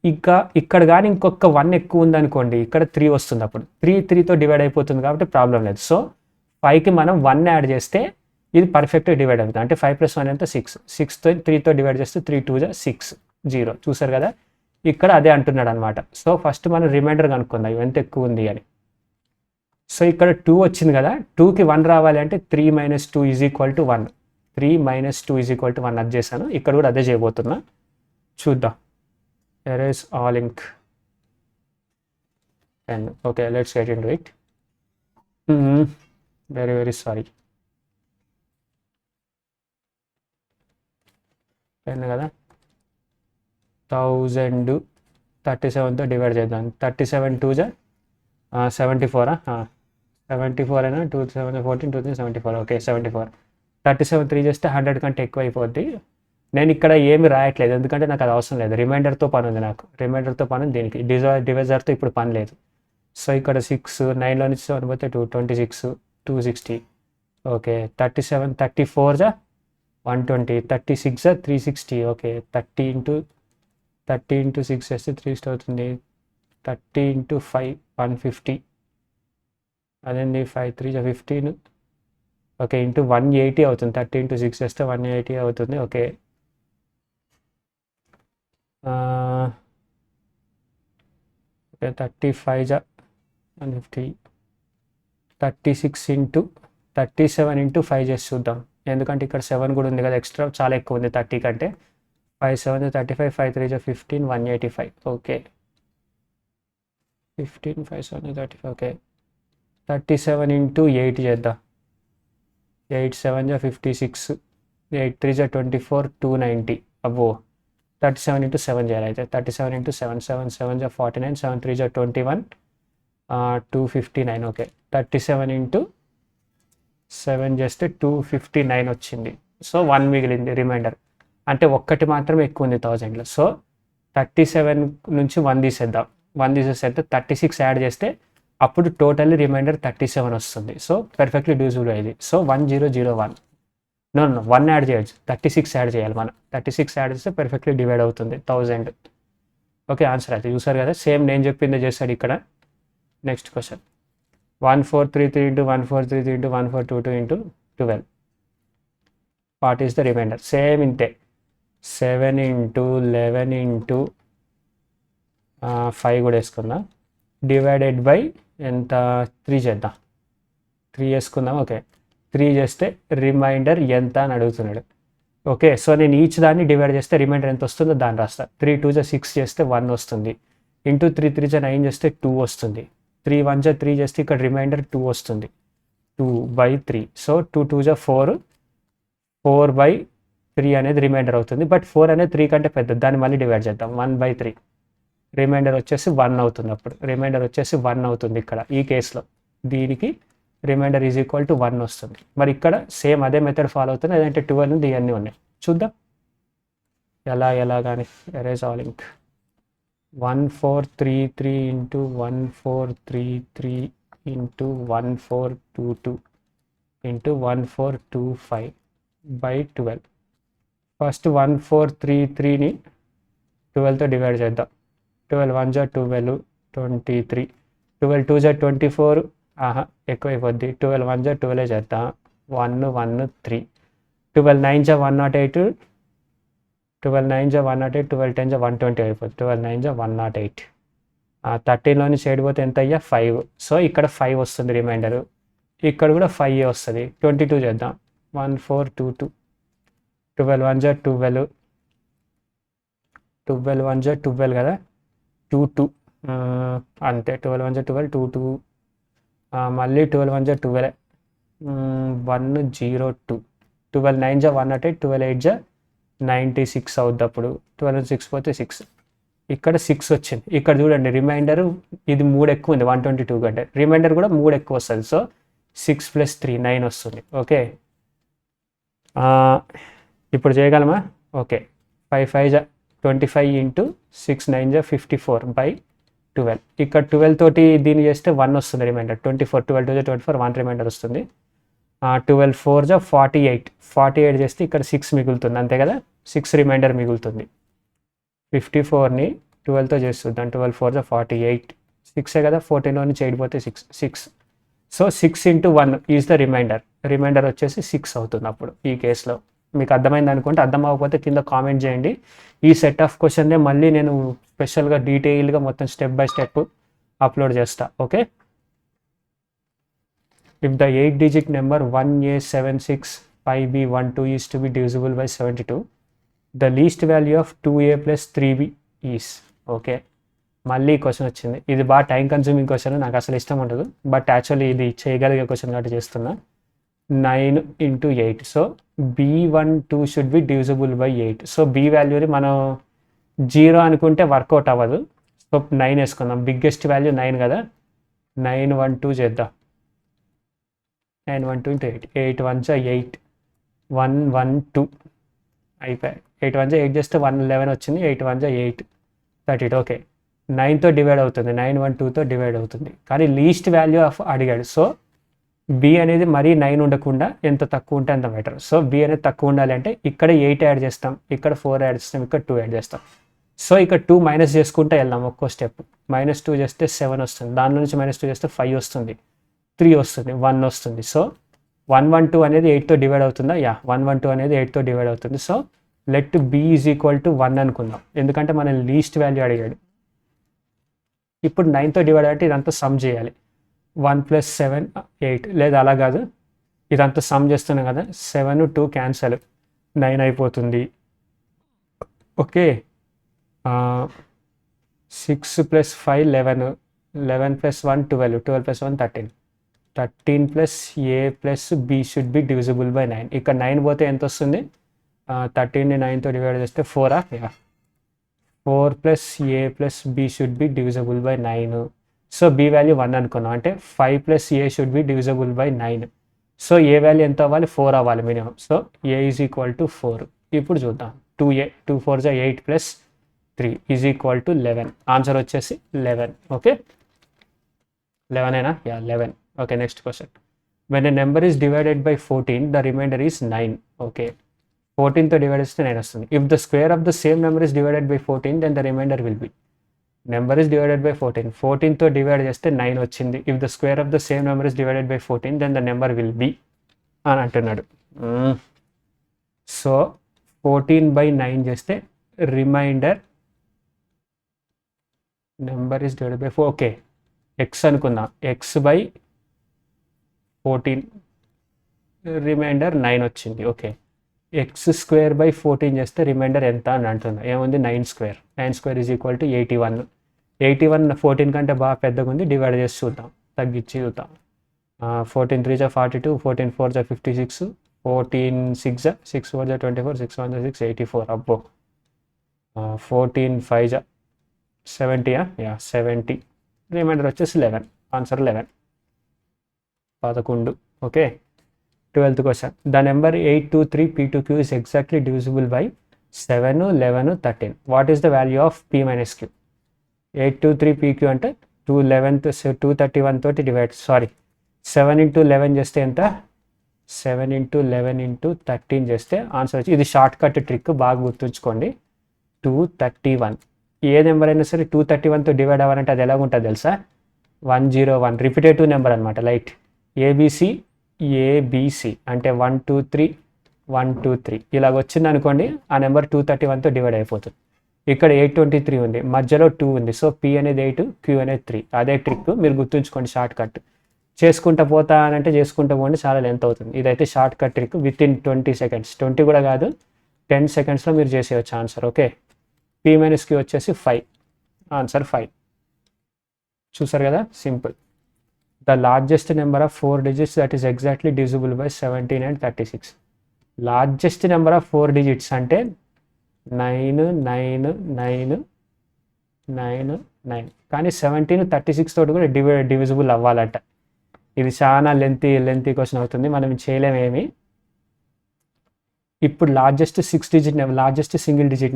ఇక్కడ కానీ ఇంకొక 1 ఎక్కువ ఉందనుకోండి, ఇక్కడ 3 వస్తుంది. అప్పుడు 3తో డివైడ్ అయిపోతుంది కాబట్టి ప్రాబ్లం లేదు. సో 5కి మనం 1 యాడ్ చేస్తే ఇది పర్ఫెక్ట్గా డివైడ్ అవుతుంది. అంటే 5 + 1 ఎంత, 6. 6తో 3తో డివైడ్ చేస్తే 3 2 = 6 0. చూసారు కదా, ఇక్కడ అదే అంటున్నాడు అనమాట. సో ఫస్ట్ మనం రిమైండర్ కనుక్కుందాం ఎంత ఎక్కువ ఉంది అని. సో ఇక్కడ 2 వచ్చింది కదా, 2కి 1 రావాలి అంటే 3 - 2 = 1. 3 - 2 = 1 అది చేశాను. ఇక్కడ కూడా అదే చేయబోతున్నా, చూద్దాం. erase all ink and okay, let's get into it. Very sorry. Pen కదా, 1037తో డివైడ్ చేద్దాం. 37 2 74. 74 అయినా 2 7 14 2 74. ఓకే, 74. 37 3 చేస్తే 100 కంటే ఎక్కువ అయిపోద్ది. నేను ఇక్కడ ఏమి రాయట్లేదు ఎందుకంటే నాకు అది అవసరం లేదు. రిమైండర్తో పని ఉంది నాకు. రిమైండర్తో పని ఉంది దీనికి. డివైజర్తో ఇప్పుడు పని లేదు. సో ఇక్కడ 6 9లో నుంచి 7 పోతే 2 26 260. ఓకే, 37 34 120 36 360. ఓకే, 30 × 6 చేస్తే 3 అవుతుంది. 30 × 5 150. అదేంటి 5 3 15. ఓకే, ఇంటూ 180 అవుతుంది. 30 × 6 చేస్తే 180 అవుతుంది. Okay, okay 35 150. 36 × 37 × 5 చేసి చూద్దాం. ఎందుకంటే ఇక్కడ 7 కూడా ఉంది కదా, ఎక్స్ట్రా చాలా ఎక్కువ ఉంది 30 కంటే. 5 7 35, 5 3 15, 185. ఓకే 15 5 7 35. ఓకే 37 ఇంటూ 8 చేద్దాం. 8 7 56, 8 3 24, 290. అబ్బో 37 ఇంటూ 7 చేయాలి అయితే. 37 ఇంటూ 7, 7 7 49, 7 3 21, 259. ఓకే 37 ఇంటూ 7 చేస్తే 259 వచ్చింది. సో 1 మిగిలింది రిమైండర్. అంటే ఒక్కటి మాత్రమే ఎక్కువ ఉంది 1000లో. సో 37 నుంచి 1 తీసేద్దాం. 1 తీసేస్తే 36 యాడ్ చేస్తే అప్పుడు టోటల్లీ రిమైండర్ 37 వస్తుంది. సో పర్ఫెక్ట్లీ డివిజిబుల్ అయ్యింది. సో 1001. నో 1 యాడ్ చేయొచ్చు, 36 యాడ్ చేయాలి మనం. 36 యాడ్ చేస్తే పర్ఫెక్ట్లీ డివైడ్ అవుతుంది 1000. ఓకే ఆన్సర్ అయితే చూసారు కదా, సేమ్ నేను చెప్పిందే చేస్తాడు ఇక్కడ. Next question 1433 into 1433 into 1422 into 12. What is the remainder? Same ఇంతే. 7 ఇంటూ 11 ఇంటూ 5 కూడా వేసుకుందాం. డివైడెడ్ బై ఎంత? 3 చేద్దాం. 3 వేసుకుందాం. ఓకే 3 చేస్తే రిమైండర్ ఎంత అని అడుగుతున్నాడు. ఓకే సో నేను ఈచ్ దాన్ని డివైడ్ చేస్తే రిమైండర్ ఎంత వస్తుందో దాన్ని రాస్తా. 3 2 6 చేస్తే 1 వస్తుంది. ఇంటూ 3 3 9 చేస్తే 2 వస్తుంది. 3 1 3 చేస్తే ఇక్కడ రిమైండర్ 2 వస్తుంది. 2/3. సో 2 2 4, 4/3 అనేది రిమైండర్ అవుతుంది. బట్ 4 అనేది 3 కంటే పెద్దది, దాన్ని మళ్ళీ డివైడ్ చేద్దాం. 1/3 రిమైండర్ వచ్చేసి 1 అవుతుంది. అప్పుడు రిమైండర్ వచ్చేసి 1 అవుతుంది ఇక్కడ ఈ కేసులో. దీనికి రిమైండర్ ఈజ్ ఈక్వల్ టు 1 వస్తుంది. మరి ఇక్కడ సేమ్ అదే మెథడ్ ఫాలో అవుతుంది. అదంటే 12 ఉంది, ఇవన్నీ ఉన్నాయి. చూద్దాం ఎలా కానీ. Erase all ink. 1433 into 1433 into 1422 into 1425/12. First 1433ని 12తో డివైడ్ చేద్దాం. 12 1 12, 23. 12 2 24, ఎక్కువైపోద్ది. 12 1 12 చేద్దాం. 1 1 3. 12 9 108, 12 9 108, 12 10 120 అయిపోద్ది. 12 9 108. 13లోని చేయడిపోతే ఎంత అయ్యా? 5. సో ఇక్కడ 5 వస్తుంది రిమైండరు. ఇక్కడ కూడా 5 వస్తుంది. 22 చేద్దాం. 1422. 12 1 12, 12 1 12 కదా. 22 అంతే. 12 1 12, 22. మళ్ళీ 12 1 12, 102. 12 9 108, 12 8 96 అవుద్ది. అప్పుడు 12 6 పోతే 6. ఇక్కడ 6 వచ్చింది. ఇక్కడ చూడండి రిమైండర్ ఇది 3 ఎక్కువ ఉంది 122 కంటే. రిమైండర్ కూడా 3 ఎక్కువ వస్తుంది. సో 6 + 3 9 వస్తుంది. ఓకే ఇప్పుడు చేయగలమా? Okay 5 5 25 into 6 9 54/12. ఇక్కడ 12 తోటి దీన్ని చేస్తే 1 వస్తుంది రిమైండర్. 24 12 2 24, 1 రిమైండర్ వస్తుంది. 12 4 48. 48 చేస్తే ఇక్కడ 6 మిగులుతుంది అంతే కదా. 6 రిమైండర్ మిగులుతుంది. 54ని 12తో చేస్తుందాం. 12 4 48, 6 కదా. 14లోని చేయడిపోతే 6. So 6 into 1 is the remainder. Remainder వచ్చేసి 6 అవుతుంది అప్పుడు ఈ కేసులో. మీకు అర్థమైంది అనుకుంటే, అర్థం అవ్వకపోతే కింద కామెంట్ చేయండి. ఈ సెట్ ఆఫ్ క్వశ్చన్నే మళ్ళీ నేను స్పెషల్గా డీటెయిల్గా మొత్తం స్టెప్ బై స్టెప్ అప్లోడ్ చేస్తా. Okay if the 8-digit number 1A765B12 is to be divisible by 72, the least value of 2A + 3B is. Okay మళ్ళీ క్వశ్చన్ వచ్చింది. ఇది బాగా టైం కన్స్యూమింగ్ క్వశ్చన్, నాకు అసలు ఇష్టం ఉండదు. బట్ యాక్చువల్లీ ఇది చేయగలిగే క్వశ్చన్ కాబట్టి చేస్తున్నా. 9 into 8. So B12 should be divisible by 8. So B వాల్యూని మనం 0 అనుకుంటే వర్కౌట్ అవ్వదు. సో 9 వేసుకుందాం. బిగ్గెస్ట్ వాల్యూ 9 కదా. 9 1 2 చేద్దాం. 9 1 2 ఇంటూ 8. 8 1 8, 1 1 2 అయిపోయాయి. 8 1 8 చేస్తే 1 11 వచ్చింది. 8 1 8 32. ఓకే 9తో డివైడ్ అవుతుంది. 9 1 2తో డివైడ్ అవుతుంది. కానీ లీస్ట్ వాల్యూ ఆఫ్ అడిగాడు. సో B అనేది మరీ 9 ఉండకుండా ఎంత తక్కువ ఉంటే అంత బెటర్. సో B అనేది తక్కువ ఉండాలి అంటే ఇక్కడ 8 యాడ్ చేస్తాం, ఇక్కడ 4 యాడ్ చేస్తాం, ఇక్కడ 2 యాడ్ చేస్తాం. సో ఇక్కడ 2 మైనస్ చేసుకుంటే వెళ్దాం ఒక్కో స్టెప్. -2 చేస్తే 7 వస్తుంది. దానిలో నుంచి -2 చేస్తే 5 వస్తుంది, 3 వస్తుంది, 1 వస్తుంది. సో 112 అనేది 8తో డివైడ్ అవుతుందా? 112 అనేది 8తో డివైడ్ అవుతుంది. So let B is equal to 1 అనుకుందాం. ఎందుకంటే మనం లీస్ట్ వాల్యూ అడిగాడు. ఇప్పుడు 9తో డివైడ్ అంటే ఇదంతా సమ్ చేయాలి. 1 + 7 8 లేదా అలా కాదు, ఇదంతా సమ్ చేస్తున్నాం కదా. 7 2 క్యాన్సల్, 9 అయిపోతుంది. Okay. 6 + 5 11, 11 + 1 12, 12 + 1 13, 13 + a + b should be divisible by 9. ఇక్కడ 9 పోతే ఎంత వస్తుంది? 13ని 9తో డివైడ్ చేస్తే 4 4 + a + b should be divisible by 9. So b value 1 అనుకున్నాం, అంటే 5 + a should be divisible by 9. So a value ఎంత అవ్వాలి? 4 అవ్వాలి మినిమం. So a = 4. ఇప్పుడు చూద్దాం. 2a 2 4 8 + 3 = 11. ఆన్సర్ వచ్చేసి 11. ఓకే, 11 అయినా? 11. Okay, next question. When a number is divided by 14 the remainder is 9. Okay, 14తో డివైడ్ చేస్తే 9 వస్తుంది. If the square of the same number is divided by 14 then the remainder will be. Number is divided by 14, 14తో divide చేస్తే 9 వచ్చింది. If the square of the same number is divided by 14 then the number will be అని అంటున్నాడు. So 14/9 చేస్తే remainder number is divided by 4. Okay, X అనుకుందాం. x/14 reminder 9 వచ్చింది. Okay, x²/14 చేస్తే reminder ఎంత అని అంటున్నా. ఏముంది? 9². 9² = 81. 81 14 కంటే బాగా పెద్దగా ఉంది. డివైడ్ చేసి చూద్దాం, తగ్గించి చూద్దాం. 14 3 = 42, 14 4 = 56, 14 6 = 6 4 = 24, 6 1 = 6 84. అబ్బో. 14 5 = 70. 70. రిమైండర్ వచ్చేసి 11. Answer 11. 11. Okay, 12th question. The number 823 p2q is exactly divisible by 7, 11, 13. What is the value of p minus q? 823 pq అంటే 231 తోటి డివైడ్, 7 × 11 చేస్తే ఎంత? 7 × 11 × 13 చేస్తే ఆన్సర్ వచ్చి, ఇది షార్ట్ కట్ ట్రిక్, బాగా గుర్తుంచుకోండి. 231. ఏ నెంబర్ అయినా సరే 231తో డివైడ్ అవ్వాలంటే అది ఎలాగుంటుంది తెలుసా? 101 రిపిటేటివ్ నెంబర్ అనమాట. లైట్ ఏబిసి అంటే 1 2 3 1 2 3 ఇలాగ వచ్చింది అనుకోండి, ఆ నెంబర్ 231తో డివైడ్ అయిపోతుంది. ఇక్కడ 823 ఉంది, మధ్యలో 2 ఉంది. సో p అనేది 8, q అనేది 3. అదే ట్రిక్, మీరు గుర్తుంచుకోండి. షార్ట్ కట్ చేసుకుంటూ పోతా అని అంటే చేసుకుంటూ పోండి, చాలా లెంత్ అవుతుంది. ఇదైతే short cut trick. With in 20 seconds, 20 కూడా కాదు, 10 secondsలో మీరు చేసేయచ్చు ఆన్సర్. ఓకే, p - q వచ్చేసి 5. ఆన్సర్ 5. చూసారు కదా, simple. The largest number of 4 digits that is exactly divisible by 17 and 36. Largest number of 4 digits అంటే 9 9 9 9 9. కానీ 17 36 తోటి కూడా డివిజిబుల్ అవ్వాలంట. ఇది చాలా లెంతీ క్వశ్చన్ అవుతుంది, మనం చేయలేమేమి. ఇప్పుడు largest single digit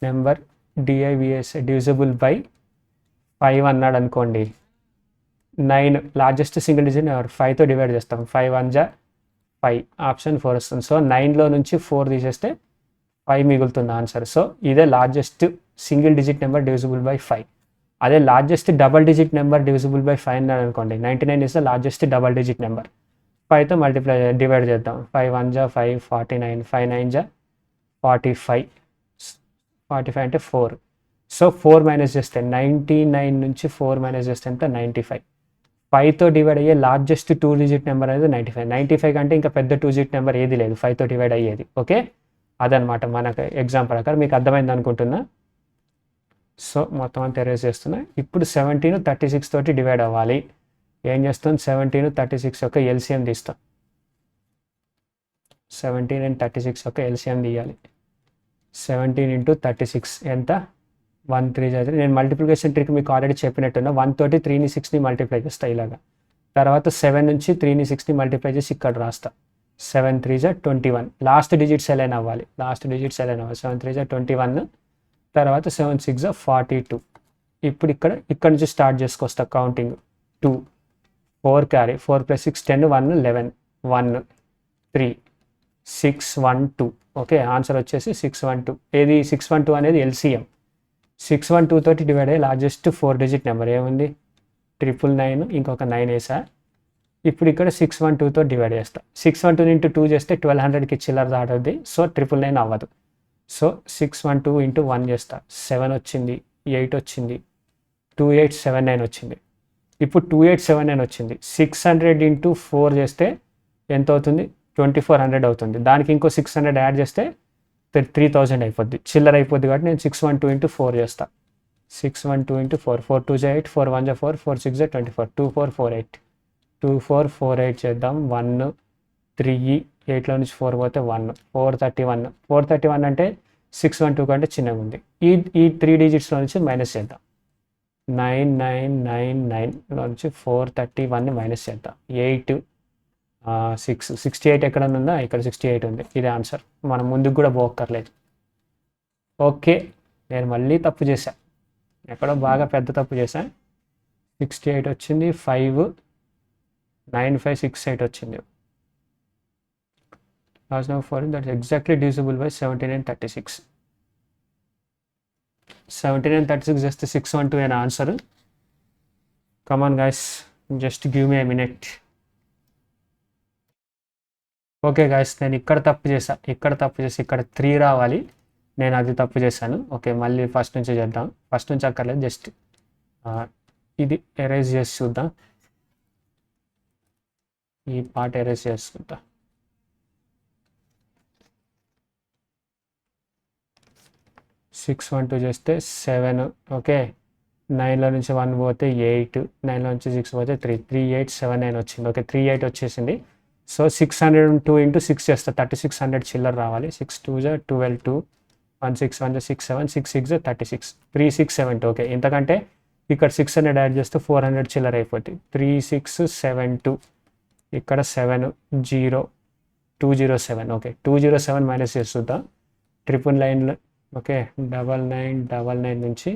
number divisible by 5 అన్నాడు అనుకోండి. 9 లార్జెస్ట్ సింగిల్ డిజిట్ నెంబర్, 5తో డివైడ్ చేస్తాం. 5 1 = 5. ఆప్షన్ 4 వస్తుంది. సో 9లో నుంచి 4 తీసేస్తే 5 మిగులుతుంది ఆన్సర్. సో ఇదే largest single digit number divisible by 5. అదే largest double digit number divisible by 5 అన్నాడు అనుకోండి. 99 is the largest double digit number. 5తో డివైడ్ చేద్దాం. 5 1 = 5, 49, 5 9 = 45. 45 అంటే 4. సో 4 మైనస్ చేస్తే 99 నుంచి 4 మైనస్ చేస్తే ఎంత? 95. 5తో డివైడ్ అయ్యే లార్జెస్ట్ 2 డిజిట్ నెంబర్ అనేది 95. 95 కంటే ఇంకా పెద్ద 2 డిజిట్ నెంబర్ ఏది లేదు 5తో డివైడ్ అయ్యేది. ఓకే, అదనమాట మనకు ఎగ్జామ్ ప్రకారం. మీకు అర్థమైంది అనుకుంటున్నా. సో మొత్తం అంతా ఎరేజ్ చేస్తున్నా. ఇప్పుడు 17 36 తోటి డివైడ్ అవ్వాలి. ఏం చేస్తాం? 17 36 యొక్క ఎల్సిఎం తీస్తాం. 17 and 36 యొక్క ఎల్సిఎం తీయాలి. 17 × 36 ఎంత? 1 3 = 3. నేను మల్టిప్లికేషన్ ట్రిక్ మీకు ఆల్రెడీ చెప్పినట్టున్నా. 1 తోటి 3ని 6ని మల్టిప్లై చేస్తా ఇలాగా. తర్వాత 7 నుంచి 3ని 6ని మల్టిప్లై చేసి ఇక్కడ రాస్తా. 7 3 = 21. లాస్ట్ డిజిట్స్ ఎలా అవ్వాలి? 7 3 = 21. తర్వాత 7 6 = 42. ఇప్పుడు ఇక్కడ నుంచి start చేసుకొస్తా counting. 2 4 carry, 4 + 6 10, 1 11, 1 3 6 1 2. Okay, answer వచ్చేసి 612. ఏది 612 అనేది ఎల్సిఎం. 612 తోటి డివైడ్ అయ్యే లార్జెస్ట్ 4 డిజిట్ నెంబర్ ఏముంది? 999, ఇంకొక 9 వేసా. ఇప్పుడు ఇక్కడ 612తో డివైడ్ చేస్తా. 612 × 2 చేస్తే 1200కి చిల్లర దాటవుద్ది. సో 999 అవ్వదు. సో 612 × 1 చేస్తా. 7 వచ్చింది, 8 వచ్చింది, 2879 వచ్చింది. ఇప్పుడు 2879 వచ్చింది. 600 × 4 చేస్తే ఎంత అవుతుంది 2400 అవుతుంది. దానికి ఇంకో 600 యాడ్ చేస్తే 3000 అయిపోద్ది, చిల్లర అయిపోద్ది. కాబట్టి నేను 612 ఇంటూ 4 చేస్తా. 612 ఇంటూ 4, 4 2 8, 4 1 4, 4 6 24, 2448, 2448 చేద్దాం. 1 3 8లో నుంచి 4 పోతే 1, 431. 431 అంటే 612 కంటే చిన్నగా ఉంది. ఈ 3 డిజిట్స్లో నుంచి మైనస్ చేద్దాం. 9999లో నుంచి 431ని మైనస్ చేద్దాం. 8 6 68 ఎక్కడ ఉందా, ఇక్కడ 68 ఉంది. ఇదే ఆన్సర్, మనం ముందుకు కూడా పోక్కర్లేదు. ఓకే, నేను మళ్ళీ తప్పు చేశాను, ఎక్కడో బాగా పెద్ద తప్పు చేశాను. 68 వచ్చింది, 59568 వచ్చింది. Last number 4 that exactly divisible by 7936. 7936 చేస్తే 612 అనే answer. Come on guys, just give me a minute. Okay guys, నేను ఇక్కడ తప్పు చేసి ఇక్కడ 3 రావాలి, నేను అది తప్పు చేశాను. ఓకే, మళ్ళీ ఫస్ట్ నుంచి చేద్దాం. ఫస్ట్ నుంచి అక్కర్లేదు, జస్ట్ ఇది ఎరేజ్ చేసి చూద్దాం. ఈ పార్ట్ ఎరేజ్ చేసుకుంటా. 612 చేస్తే 7. ఓకే, 9లో నుంచి 1 పోతే 8, 9లో నుంచి 6 పోతే 3, 3879 వచ్చింది. ఓకే, 38 వచ్చేసింది. సో 602 ఇంటూ 6 చేస్తే 3600 చిల్లర రావాలి. 6 2 12, 2 1 6 1 6 7, 6 6 36, 3672. ఓకే, ఇంతకంటే ఇక్కడ 600 యాడ్ చేస్తే 400 చిల్లర అయిపోతుంది. 3672, ఇక్కడ 7 0 207. ఓకే, 207 మైనస్ చేస్తుందా, ట్రిపుల్ లైన్లో. ఓకే, 9999 నుంచి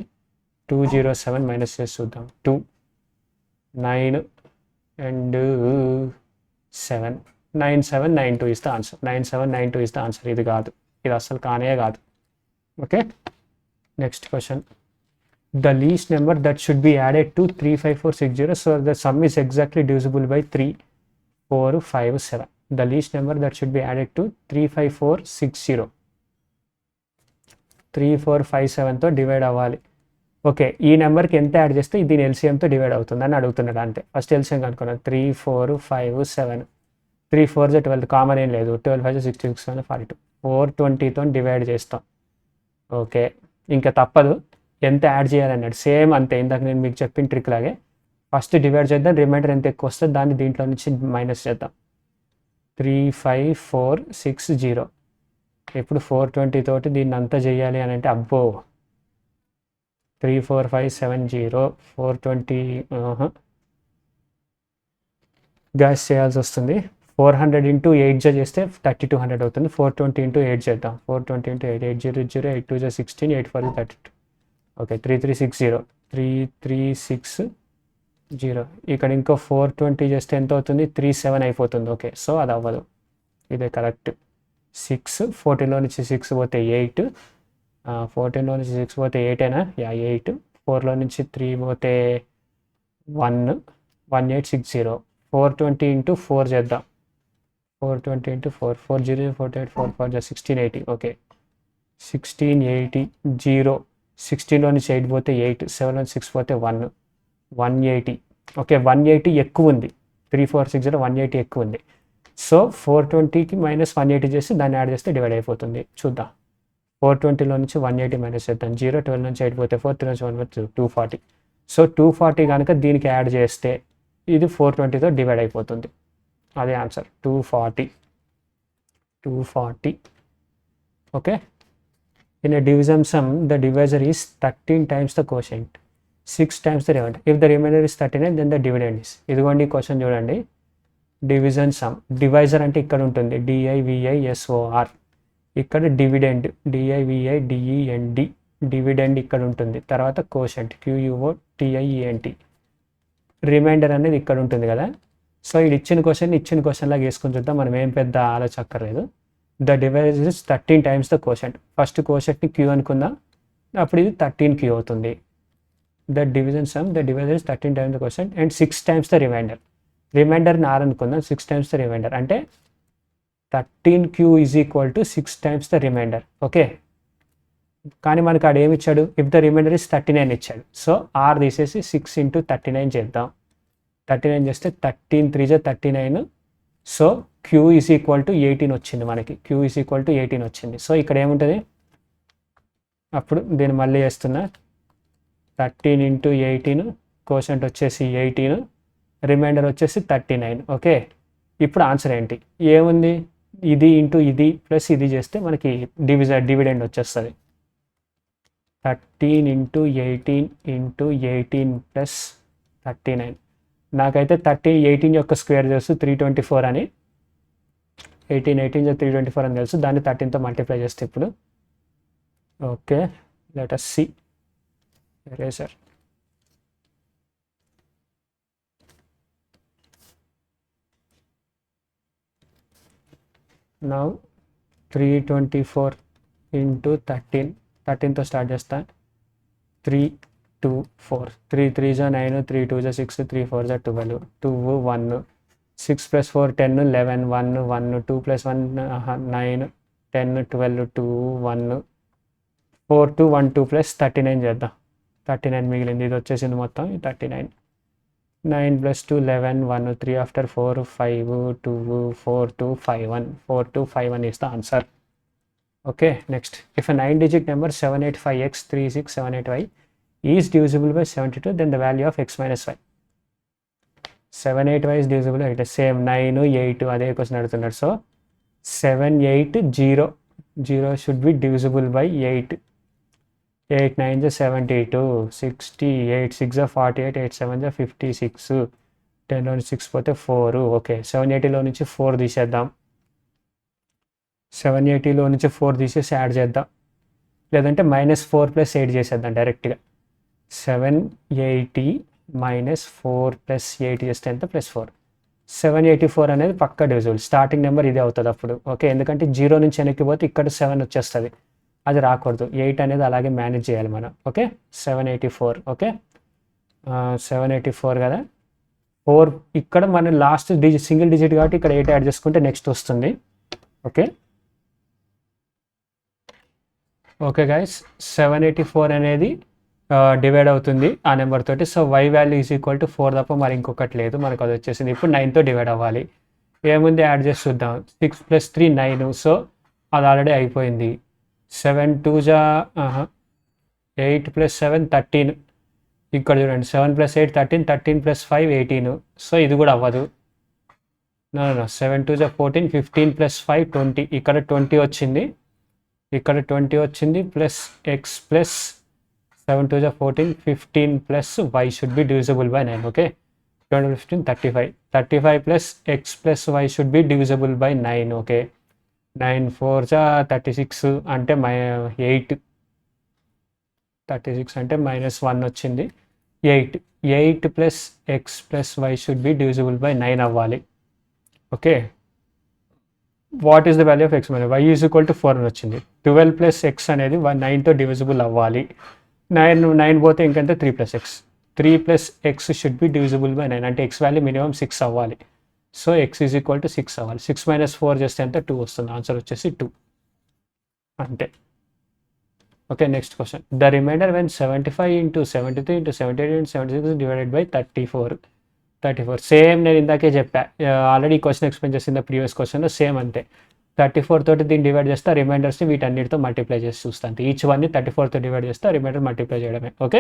207 మైనస్ చేసి చూద్దాం. 2 9 and 7 9792 is the answer. 9792 is the answer. ఇది కాదు, ఇది అసలు కానే కాదు. Okay, next question. The least number that should be added to 35460. So the sum is exactly divisible by 3457. The least number that should be added to 35460. 3457తో divide అవ్వాలి. Okay, ఈ నెంబర్కి ఎంత యాడ్ చేస్తే దీని ఎల్సిఎంతో డివైడ్ అవుతుంది అని అడుగుతున్నాడు. అంతే, ఫస్ట్ ఎల్సిఎం కనుక్కున్నాను. 3 4 5 7, 3 4 12, కామన్ ఏం లేదు. 12 5 66 42, 420తో డివైడ్ చేస్తాం. ఓకే, ఇంకా తప్పదు, ఎంత యాడ్ చేయాలన్నాడు. సేమ్ అంతే, ఇందాక నేను మీకు చెప్పిన ట్రిక్ లాగే ఫస్ట్ డివైడ్ చేద్దాం. రిమైండర్ ఎంత ఎక్కువ వస్తే దాన్ని దీంట్లో నుంచి మైనస్ చేద్దాం. 35460. ఇప్పుడు 420 తోటి దీన్ని అంతా చేయాలి అని అంటే అబ్బో, 34570, 420 గ్యాస్ చేయాల్సి వస్తుంది. 400 ఇంటూ 8 చేస్తే 3200 అవుతుంది. 420 ఇంటూ 8 చేద్దాం. 420 ఇంటూ 8, 800, 8 2 16, 8 4 32. ఓకే, 3360, 3360. ఇక్కడ ఇంకో 420 చేస్తే ఎంత అవుతుంది, 37 అయిపోతుంది. ఓకే, సో అది అవ్వదు, ఇదే కరెక్ట్. 6 14లో నుంచి 6 పోతే 8, 14లో నుంచి 6 పోతే 8 అయినా, 8. 4లో నుంచి 3 పోతే 1, 1860. 420 ఇంటూ 4 చేద్దాం. 420 ఇంటూ 4, 40 48 4 4 1680. ఓకే, 1680. 0 16లో నుంచి 8 పోతే 8, 7లో నుంచి 6 పోతే 1, 180. ఓకే, 180 ఎక్కువ ఉంది. 3460 180 ఎక్కువ ఉంది. సో 420కి మైనస్ 180 చేసి దాన్ని యాడ్ చేస్తే డివైడ్ అయిపోతుంది. చూద్దాం. 420లో నుంచి 180 మైనస్ చేద్దాం. 0 12 నుంచి 8 పోతే 4, 3 నుంచి 1 పోతే 240. సో 240 కనుక దీనికి యాడ్ చేస్తే ఇది 420తో డివైడ్ అయిపోతుంది. అదే answer, 240. Okay, in a division sum the divisor is 13 times the quotient, 6 times the remainder. If the remainder is 39, then the dividend is. ఇదిగోండి క్వశ్చన్ చూడండి. డివిజన్ సమ్, డివైజర్ అంటే ఇక్కడ ఉంటుంది, DIVISOR. ఇక్కడ డివిడెండ్, DIVIDEND. డివిడెండ్ ఇక్కడ ఉంటుంది. తర్వాత quotient, QUOTIENT. Reminder అనేది ఇక్కడ ఉంటుంది కదా. సో ఇది ఇచ్చిన క్వశ్చన్ లాగా వేసుకొని చూద్దాం. మనం ఏం పెద్ద ఆలోచక్కర్లేదు. The divisor is 13 times the quotient. First కోషెంట్ని Q అనుకుందాం, అప్పుడు ఇది 13Q అవుతుంది. The division sum, the divisor is 13 times the quotient and 6 times the remainder. రిమైండర్ని R అనుకుందాం, 6 times the remainder. అంటే 13Q is equal to 6 times the remainder. Okay, కానీ మనకు ఆడ ఏమి ఇచ్చాడు, ఇఫ్ ద రిమైండర్ ఇస్ 39 ఇచ్చాడు. సో R తీసేసి 6 into 39 చేద్దాం. 39 చేస్తే 13 3 39, so Q is equal to 18 వచ్చింది మనకి, క్యూ ఈజ్ ఈక్వల్ టు 18 వచ్చింది. సో ఇక్కడ ఏముంటుంది, అప్పుడు దీన్ని మళ్ళీ వేస్తున్నా, 13 ఇంటూ 18, కోషంట్ వచ్చేసి 18, రిమైండర్ వచ్చేసి 39. ఓకే, ఇప్పుడు ఆన్సర్ ఏంటి, ఏముంది, ఇది ఇంటూ ఇది ప్లస్ ఇది చేస్తే మనకి డివిడెండ్ వచ్చేస్తుంది. 13 ఇంటూ 18 ఇంటూ 18 ప్లస్ 39. నాకైతే 18 యొక్క స్క్వేర్ తెలుసు 324 అని, 18 324 అని తెలుసు, దాన్ని 13తో మల్టిప్లై చేస్తే ఇప్పుడు. Okay, let us see. Eraser. Now 324 into 13తో స్టార్ట్ చేస్తా. 3 2 4, 3 3 జా 9, 3 2 జా 6, 3 4 జా 12, 2 1, 6 + 4 10, 11, 1 1, 2 + 1 9, 10 12, 2 1, 4 2 1 2 + 39 చేద్దాం. 39 మిగిలింది, ఇది వచ్చేసింది మొత్తం 39. 9 + 2 11, 1 3 after 4 5 2 4 2 5 1, 4 2 5 1 is the answer. Okay, next, if a 9-digit number 785x3678y is divisible by 72, then the value of x minus y. 78y is divisible by same 9 8 అదే క్వశ్చన్ అడుగుతున్నాడు. So 780 0 should be divisible by 8. 8 9 is 72, 68, 6 is 48, 8 7 is 56, 10 లో 6 పోతే 4. Okay, 780లో నుంచి 4 తీసేద్దాం. 780లో నుంచి 4 తీసేసి add చేద్దాం, లేదంటే -4 + 8 చేసేద్దాం డైరెక్ట్గా. 780 -4 + 8 చేస్తే ఎంత, +4. 784 అనేది పక్కా డివిజిబుల్, స్టార్టింగ్ నెంబర్ ఇదే అవుతుంది అప్పుడు. ఓకే, ఎందుకంటే 0 నుంచి వెనక్కి పోతే ఇక్కడ 7 వచ్చేస్తుంది, అది రాకూడదు. 8 అనేది అలాగే మేనేజ్ చేయాలి మనం. ఓకే, 784. ఓకే, 784 కదా, 4 ఇక్కడ మన లాస్ట్ సింగిల్ డిజిట్ కాబట్టి ఇక్కడ 8 యాడ్ చేసుకుంటే నెక్స్ట్ వస్తుంది. ఓకే ఓకే గైస్, 784 అనేది డివైడ్ అవుతుంది ఆ నెంబర్ తోటి. So y value is equal to 4 తప్ప మరి ఇంకొకటి లేదు, మనకు అది వచ్చేసింది. ఇప్పుడు 9తో డివైడ్ అవ్వాలి, ఏముంది యాడ్ చేసి చూద్దాం. 6 + 3 9, సో అది ఆల్రెడీ అయిపోయింది. 7 2 జా 8 + 7 13, ఇక్కడ చూడండి 7 + 8 13, 13 + 5 18, సో ఇది కూడా అవ్వదు. 7 2 జా 14, 15 + 5 20, ఇక్కడ 20 వచ్చింది, ఇక్కడ 20 వచ్చింది, ప్లస్ ఎక్స్ ప్లస్ 7 2 జా 14, 15 plus y should be divisible by 9. Okay, 20 15 35, 35 plus X plus y should be divisible by 9. Okay, 9 4 జా 36 అంటే 8, 36 అంటే -1 వచ్చింది. 8 plus X plus y should be divisible by 9 అవ్వాలి. Okay, what is the value of X minus y is equal to 4 అని వచ్చింది. 12 plus X అనేది 9తో divisible అవ్వాలి. 9 పోతే ఇంకంటే 3 + x, 3 + x should be divisible by 9, అంటే ఎక్స్ వాల్యూ మినిమం 6 అవ్వాలి. So X is equal to 6 అవ్వాలి. 6 - 4 చేస్తే ఎంత, 2 వస్తుంది. ఆన్సర్ వచ్చేసి 2 అంతే. Okay, next question. The remainder when 75 × 73 × 78 × 76 divided by 34. Same నేను ఇందాకే చెప్పా, ఆల్రెడీ క్వశ్చన్ ఎక్స్ప్లెయిన్ చేసిన ప్రీవియస్ క్వశ్చన్లో సేమ్ అంతే. 34 తోటి దీన్ని డివైడ్ చేస్తే రిమైండర్స్ని వీటన్నిటితో మల్టిప్లై చేసి చూస్తాను. ఈచ్ వన్ని 34తో డివైడ్ చేస్తే రిమైండర్ మల్టిప్లై చేయడమే. Okay,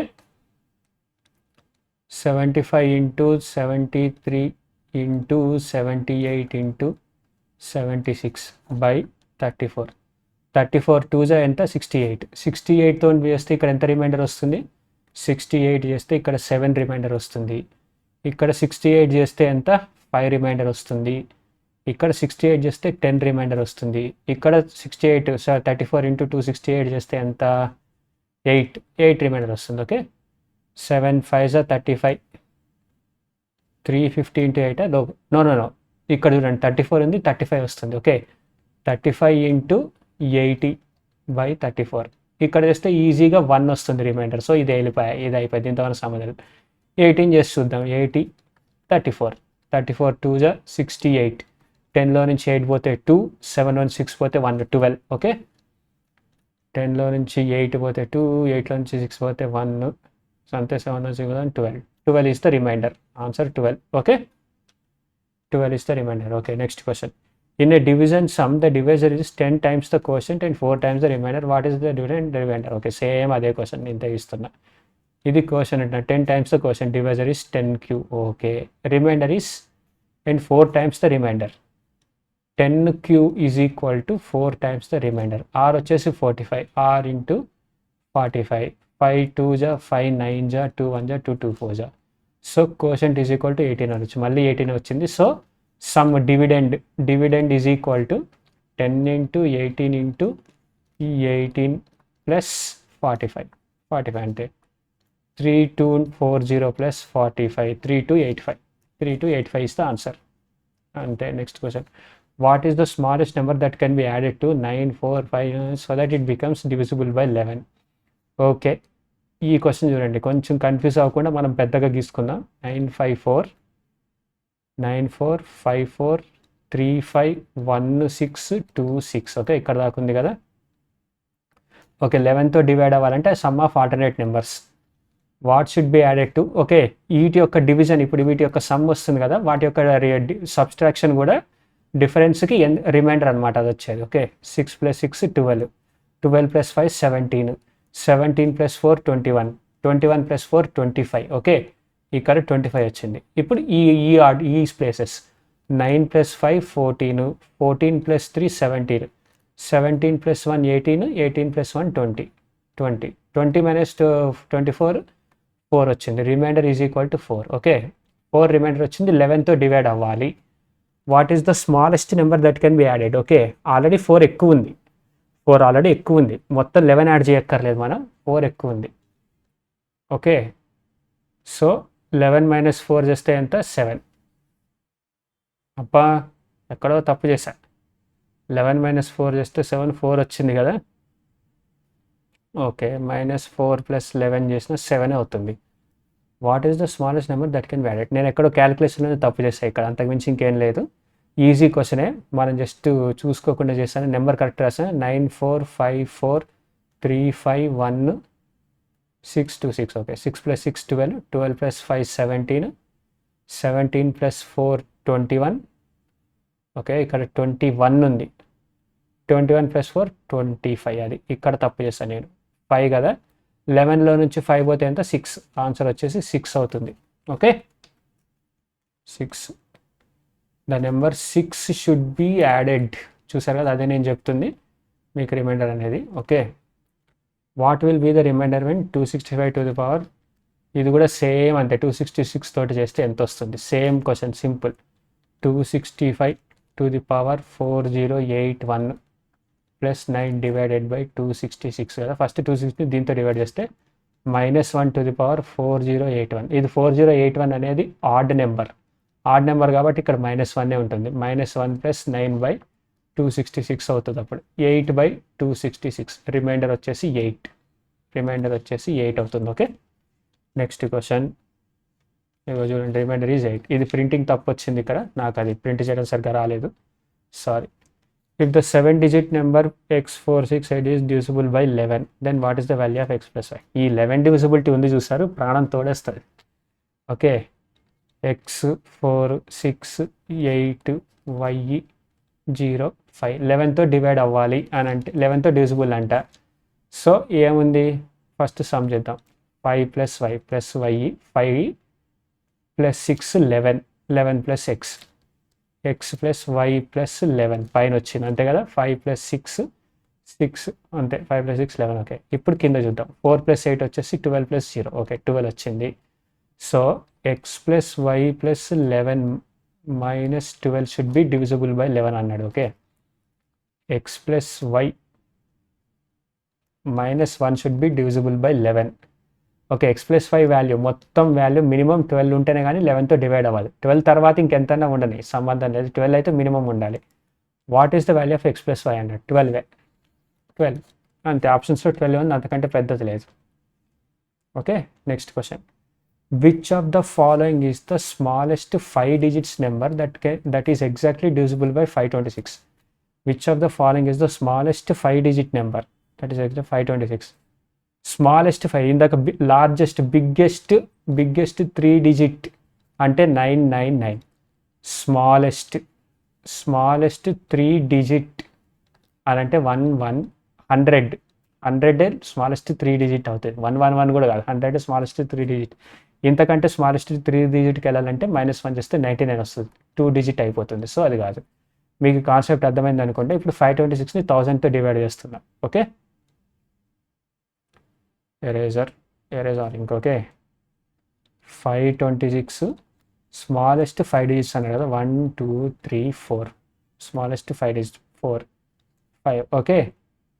75 × 73 × 78 × 76 by 34. 34 2 జా ఎంత, 68. 68తో చేస్తే ఇక్కడ ఎంత రిమైండర్ వస్తుంది, 68 చేస్తే ఇక్కడ 7 రిమైండర్ వస్తుంది. ఇక్కడ 68 చేస్తే ఎంత, 5 రిమైండర్ వస్తుంది. ఇక్కడ 68 చేస్తే 10 రిమైండర్ వస్తుంది. ఇక్కడ 68 34 × 2 68 చేస్తే ఎంత, 8 రిమైండర్ వస్తుంది. ఓకే, 7 5 జా 35, 350 × 8 నో ఇక్కడ చూడండి 34 ఉంది, 35 వస్తుంది. Okay, 35 × 80 by 34. ఇక్కడ చేస్తే ఈజీగా 1 వస్తుంది రిమైండర్. సో ఇది అయిపోయింది, ఇంతవరకు సమాధానం. 18 చేసి చూద్దాం. 80 34, 34 2 జా 68, 10లో నుంచి 8 పోతే 2, 7లో నుంచి 6 పోతే 1, 12. ఓకే, 10లో నుంచి 8 పోతే 2, 8లో నుంచి 6 పోతే 1, సో అంతే. 7 నుంచి 12 is the remainder. Answer 12. Okay. 12 is the remainder. Okay, next question. In a division sum, the divisor is 10 times the quotient and 4 times the remainder. What is the dividend remainder? Okay, same అదే question ఇంత ఇస్తున్నా. ఇది question అంటే 10 times the quotient, divisor is 10q. Okay, remainder is and 4 times the remainder. 10q is equal to 4 times the remainder. R వచ్చేసి 45, R into 45. 5 2 ja, 5 9 ja, 2 1 ja, 2 2 4 ja. So quotient is equal to 18 అనొచ్చు. మళ్ళీ 18 వచ్చింది. So some dividend is equal to 10 into 18 into 18 plus 45 అంటే 3240 plus 45 3285 is the answer. అంటే next question, what is the smallest number that can be added to 945 so that it becomes divisible by 11. Okay, ఈ question చూడండి, కొంచెం confuse అవ్వకుండా మనం పెద్దగా గీసుకుందాం. 95454351626. Okay, ఇక్కడ దాకా ఉంది కదా. ఓకే, 11తో డివైడ్ అవ్వాలంటే some of alternate numbers. What should be added to? Okay, వీటి యొక్క డివిజన్, ఇప్పుడు వీటి యొక్క సమ్ వస్తుంది కదా, వాటి యొక్క సబ్స్ట్రాక్షన్ కూడా డిఫరెన్స్కి రిమైండర్ అనమాట అది వచ్చేది. ఓకే, 6 + 6 12, 12 + 5 17, 17 + 4 21, 21 + 4 25. ఓకే, ఇక్కడ 25 వచ్చింది. ఇప్పుడు ఈ ప్లేసెస్ 9 + 5 14, 14 + 3 17, 17 + 1 18, 18 + 1 20, 20, 20 - 24 4 వచ్చింది. Remainder is equal to 4. Okay, 4 remainder వచ్చింది. 11తో డివైడ్ అవ్వాలి. What is the smallest number that can be added? Okay, already 4 ఎక్కువ ఉంది, 4 ఆల్రెడీ ఎక్కువ ఉంది. మొత్తం 11 యాడ్ చేయక్కర్లేదు మనం, 4 ఎక్కువ ఉంది. ఓకే, సో 11 - 4 చేస్తే ఎంత? 7. అబ్బా, ఎక్కడో తప్పు చేశా. 11 - 4 చేస్తే 7, 4 వచ్చింది కదా. ఓకే, -4 + 11 చేసిన 7 అవుతుంది. What is the smallest number that can be added? నేను ఎక్కడో క్యాలిక్యులేషన్ అనేది తప్పు చేశాను ఇక్కడ, అంతకుమించి ఇంకేం లేదు. ఈజీ క్వశ్చనే, మనం జస్ట్ చూసుకోకుండా చేస్తాను. నెంబర్ కరెక్ట్ రాసాను. 9454351 ఓకే, 6 + 6 12, 12 + 5 17, 17 + 4 21. ఓకే, ఇక్కడ 21 ఉంది. 21 + 4 25. అది ఇక్కడ తప్పు చేస్తాను నేను, 5 కదా. 11లో నుంచి 5 పోతే ఎంత? 6. ఆన్సర్ వచ్చేసి 6 అవుతుంది. Okay, 6. The number 6 should be added. చూసారు కదా, అదే నేను చెప్తుంది మీకు రిమైండర్ అనేది. Okay, what will be the remainder when 265 to the power? ఇది కూడా సేమ్ అంతే, 266 తోటి చేస్తే ఎంత వస్తుంది? Same question, simple. 265 to the power 4081 plus 9 divided by 266 కదా. ఫస్ట్ 260 దీంతో డివైడ్ చేస్తే -1 టు ది పవర్ 4081. ఇది 4081 అనేది ఆడ్ నెంబర్ కాబట్టి ఇక్కడ -1 ఉంటుంది. -1 + 9/266 అవుతుంది. అప్పుడు 8/266. రిమైండర్ వచ్చేసి 8 అవుతుంది. ఓకే, నెక్స్ట్ క్వశ్చన్ ఇగో చూడండి, రిమైండర్ ఈజ్ 8. ఇది ప్రింటింగ్ తప్పు వచ్చింది ఇక్కడ, నాకు అది ప్రింట్ చేయడం సరిగ్గా రాలేదు, sorry. If the 7-digit number x468 is divisible by 11, then what is the value of x + y? ఈ 11 డివిజిబిలిటీ ఉంది చూసారు, ప్రాణం తోడేస్తుంది. Okay, x468y05. 11తో డివైడ్ అవ్వాలి అని అంటే 11తో డివిజిబుల్ అంట. సో ఏముంది, ఫస్ట్ సమ్ చేద్దాం. 5 + y + y, 5 + 6 11, 11 + x, x + y + 11 పైన వచ్చింది అంతే కదా. 5 + 6 6 అంతే, 5 + 6 11. ఓకే, ఇప్పుడు కింద చూద్దాం. 4 + 8 వచ్చేసి 12 + 0. ఓకే, 12 వచ్చింది. So x + y + 11 - 12 should be divisible by 11 అన్నాడు. Okay, x + y - 1 should be divisible by 11. Okay, x + y value, మొత్తం వాల్యూ మినిమం 12 ఉంటేనే కానీ 11తో డివైడ్ అవ్వాలి. 12 తర్వాత ఇంకెంతైనా ఉండని, సంబంధం లేదు. 12 అయితే మినిమం ఉండాలి. What is the value of x + y అన్నాడు? 12 అంతే. ఆప్షన్స్లో 12 ఉంది, అంతకంటే పెద్దది లేదు. Okay, next question. Which of the following is the smallest 5 digits number that is exactly divisible by 526? Which of the following is the smallest 5 digit number that is exactly 526? Smallest 5, ఇందాక largest biggest 3 digit అంటే 999. Smallest 3 digit అని అంటే 100 smallest 3 digit అవుతుంది. 111 కూడా కాదు, 100 smallest 3 digit. ఇంతకంటే smallest 3 డిజిట్కి వెళ్ళాలంటే -1 చేస్తే 99 వస్తుంది, 2 డిజిట్ అయిపోతుంది. సో అది కాదు. మీకు కాన్సెప్ట్ అర్థమైంది అనుకుంటే ఇప్పుడు 526ని 1000తో డివైడ్ చేస్తున్నా. ఓకే, ఎరేజర్ ఇంకోకే 526 స్మాలెస్ట్ 5 డిజిట్స్ అన్నారు కదా, 1 2 3 4 స్మాలెస్ట్ 5 డిజిట్ 4 5. ఓకే,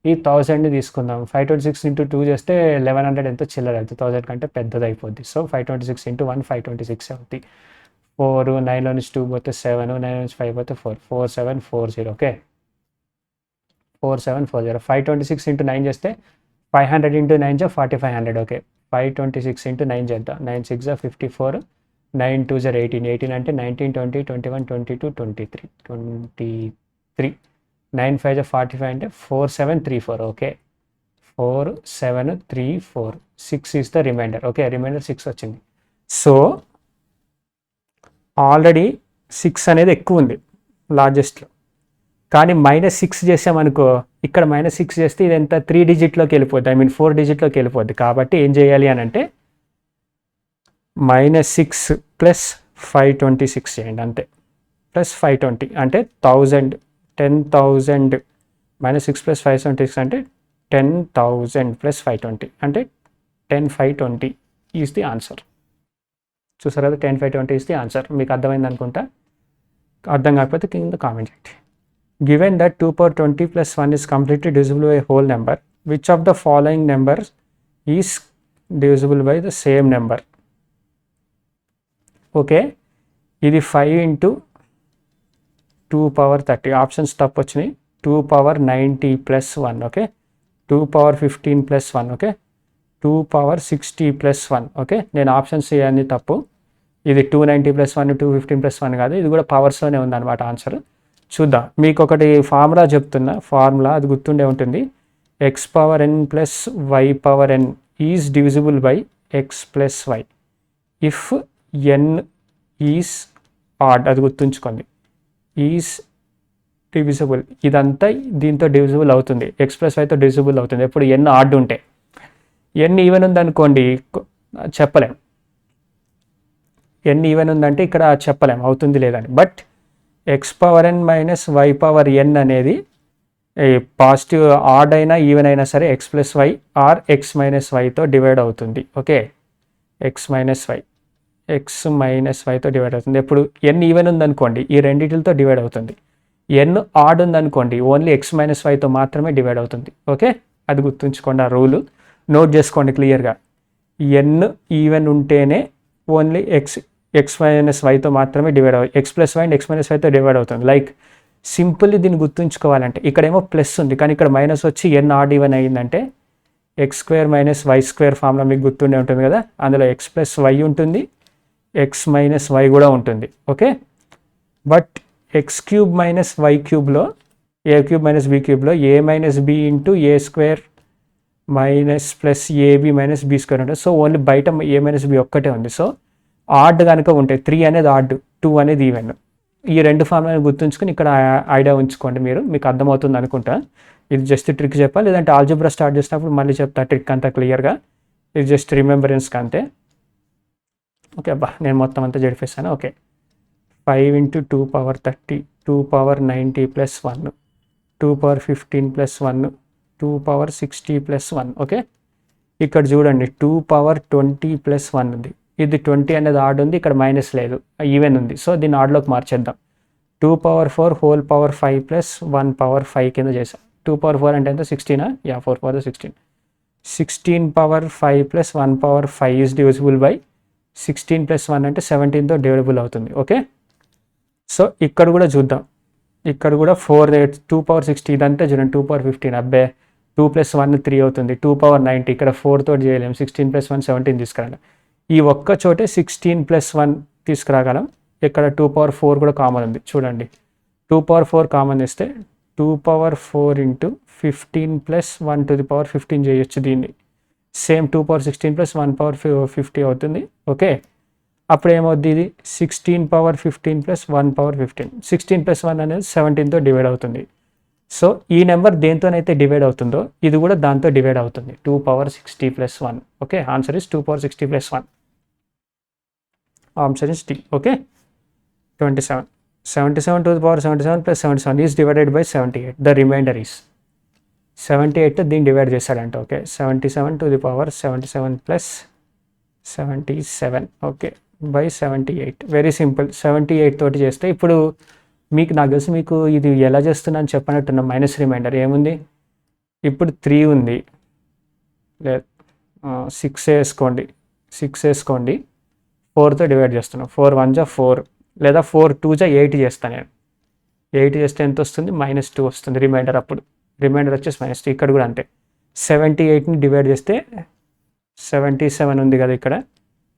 ఈ 1000ని తీసుకుందాం. 526 ఇంటూ 2 చేస్తే 1100 ఎంతో చిల్లర అవుతుంది, 1000 కంటే పెద్దది అయిపోద్ది. సో 526 ఇంటూ 1 526 అవుతుంది. 4 9లో నుంచి 2 పోతే 7, 9 నుంచి 5 పోతే 4 4740. ఓకే, 4740. 526 ఇంటూ 9 చేస్తే 500 ఇంటూ 9 చే 4500. ఓకే, 526 ఇంటూ 9 చేద్దాం. 9 6 54, 9 2 18. 18 అంటే 19 20 21 22 23 23. 9 5 45 అంటే 4734. Okay, 4734. 6 is the remainder. Okay, remainder 6 వచ్చింది. సో ఆల్రెడీ 6 అనేది ఎక్కువ ఉంది లార్జెస్ట్లో, కానీ -6 చేసామనుకో, ఇక్కడ -6 చేస్తే ఇది ఎంత 3 డిజిట్లోకి వెళ్ళిపోద్ది, 4 డిజిట్లోకి వెళ్ళిపోద్ది. కాబట్టి ఏం చేయాలి అని అంటే -6 ప్లస్ 526 చేయండి అంతే, ప్లస్ 520 అంటే 1000 10,000 -6 ప్లస్ 526 అంటే 10,000 ప్లస్ 520 అంటే 10,520 ఈజ్ ది ఆన్సర్. చూసారు కదా, 10,520 ఈజ్ ది ఆన్సర్. మీకు అర్థమైంది అనుకుంటా. అర్థం కాకపోతే కింద కామెంట్ చేయండి. Given that 2 power 20 plus 1 is completely divisible by a whole number, which of the following numbers is divisible by the same number? Okay, ఇది 5 ఇంటూ 2 power 30. ఆప్షన్స్ తప్పు వచ్చినాయి. 2 power 90 plus 1. Okay, 2 power 15 plus 1. Okay, 2 power 60 plus 1. Okay, నేను options ఇవన్నీ తప్పు. ఇది 290 plus 1 215 plus 1 కాదు, ఇది కూడా పవర్స్లోనే ఉందన్నమాట ఆన్సర్. చూద్దాం. మీకు ఒకటి ఫార్ములా చెప్తున్నా, ఫార్ములా అది గుర్తుండే ఉంటుంది. x power n plus y power n is divisible by x plus y if n is odd. అది గుర్తుంచుకోండి, ఈజ్ డివిజిబుల్. ఇదంతా దీంతో డివిజిబుల్ అవుతుంది, x plus yతో డివిజిబుల్ అవుతుంది ఎప్పుడు n ఆడ్ ఉంటే. n ఈవెన్ ఉందనుకోండి చెప్పలేం, n ఈవెన్ ఉందంటే ఇక్కడ చెప్పలేం అవుతుంది లేదని. But x power n minus y power n అనేది పాజిటివ్ ఆడ్ అయినా ఈవెన్ అయినా సరే x plus y or x minus yతో డివైడ్ అవుతుంది. ఓకే, x minus yతో డివైడ్ అవుతుంది. ఎప్పుడు n ఈవెన్ ఉందనుకోండి ఈ రెండింటితో డివైడ్ అవుతుంది. n ఆడ్ ఉందనుకోండి ఓన్లీ x minus yతో మాత్రమే డివైడ్ అవుతుంది. ఓకే, అది గుర్తుంచుకోండి, ఆ రూలు నోట్ చేసుకోండి క్లియర్గా. n ఈవెన్ ఉంటేనే ఓన్లీ x minus yతో మాత్రమే డివైడ్ అవుతుంది, x plus y and x minus yతో డివైడ్ అవుతుంది. లైక్ సింపుల్లీ దీన్ని గుర్తుంచుకోవాలంటే ఇక్కడేమో ప్లస్ ఉంది కానీ ఇక్కడ మైనస్ వచ్చి n ఆడ్ ఈవెన్ అయ్యిందంటే x² మైనస్ y² ఫార్ములా మీకు గుర్తుండే ఉంటుంది కదా, అందులో x plus y ఉంటుంది, x minus y కూడా ఉంటుంది. Okay, but x³ minus y³ a³ minus b³ a minus b into a² minus plus ab minus b² ఉంటుంది. సో ఓన్లీ బయట a మైనస్ b ఒక్కటే ఉంది. సో ఆడ్ కనుక ఉంటే 3 అనేది ఆడ్, 2 అనేది ఈవెన్. ఈ రెండు ఫార్ములాని గుర్తుంచుకొని ఇక్కడ ఐడియా ఉంచుకోండి, మీకు అర్థమవుతుంది అనుకుంటా. ఇది జస్ట్ ట్రిక్ చెప్పాలి, లేదంటే ఆల్జిబ్రా స్టార్ట్ చేసినప్పుడు మళ్ళీ చెప్తా ట్రిక్ అంతా క్లియర్గా. ఇది జస్ట్ రిమెంబరెన్స్కి అంతే. ఓకే అబ్బా, నేను మొత్తం అంతా జరిపేస్తాను. Okay, 5 into 2 power 30, 2 power 90 plus 1, 2 power 15 plus 1, 2 power 60 plus 1. Okay, ఇక్కడ చూడండి 2 power 20 plus 1 ఉంది. ఇది 20 అనేది ఆడ్ ఉంది, ఇక్కడ మైనస్ లేదు, ఈవెన్ ఉంది. సో దీన్ని ఆడ్లోకి మార్చేద్దాం. 2 power 4 whole power 5 plus 1 power 5 కింద చేసాం. 2 power 4 అంటే ఎంత 16? 4 power 16. 16 power 5 plus 1 power 5 is divisible by 16 plus 1 అంటే 17తో డివిజిబుల్ అవుతుంది. ఓకే, సో ఇక్కడ కూడా చూద్దాం. ఇక్కడ కూడా 2 power 60 ఇదంతా చూడండి. 2 power 15 అబ్బే 2 plus 1 3 అవుతుంది. 2 power 90 ఇక్కడ 4 తోటి చేయలేము. 16 plus 1 17 తీసుకురాలి. ఈ ఒక్క చోటే 16 plus 1 తీసుకురాగలం. ఇక్కడ 2 power 4 కూడా కామన్ ఉంది చూడండి. 2 power 4 కామన్ ఇస్తే 2 power 4 into 15 plus 1 to the power 15 చేయొచ్చు దీన్ని. సేమ్ 2 power 16 plus 1 power 50 అవుతుంది. ఓకే, అప్పుడు ఏమవుద్ది, ఇది 16^15 + 1^15. 16 + 1 అనేది 17తో డివైడ్ అవుతుంది. సో ఈ నెంబర్ దేంతోనైతే డివైడ్ అవుతుందో ఇది కూడా దాంతో డివైడ్ అవుతుంది. 2^60 + 1. Okay, answer is 2^60 + 1. Answer is D. Okay, 27. 77 to the power 77 + 77 is divided by 78. The remainder is 78 దీన్ని డివైడ్ చేశాడంట. Okay, 77 to the power 77 + 77. Okay, by 78. Very simple. 78 తోటి చేస్తే ఇప్పుడు నాకు తెలిసి మీకు ఇది ఎలా చేస్తున్నాను చెప్పనట్టున్నా. మైనస్ రిమైండర్ ఏముంది, ఇప్పుడు 3 ఉంది, లేదు 6 వేసుకోండి, 6 వేసుకోండి, 4తో డివైడ్ చేస్తున్నాం. 4 1 = 4 లేదా 4 2 = 8 చేస్తాను నేను. 8 చేస్తే ఎంత వస్తుంది, -2 వస్తుంది రిమైండర్. అప్పుడు రిమైండర్ వచ్చేసి -2. ఇక్కడ కూడా అంతే. 78ని డివైడ్ చేస్తే 77 ఉంది కదా, ఇక్కడ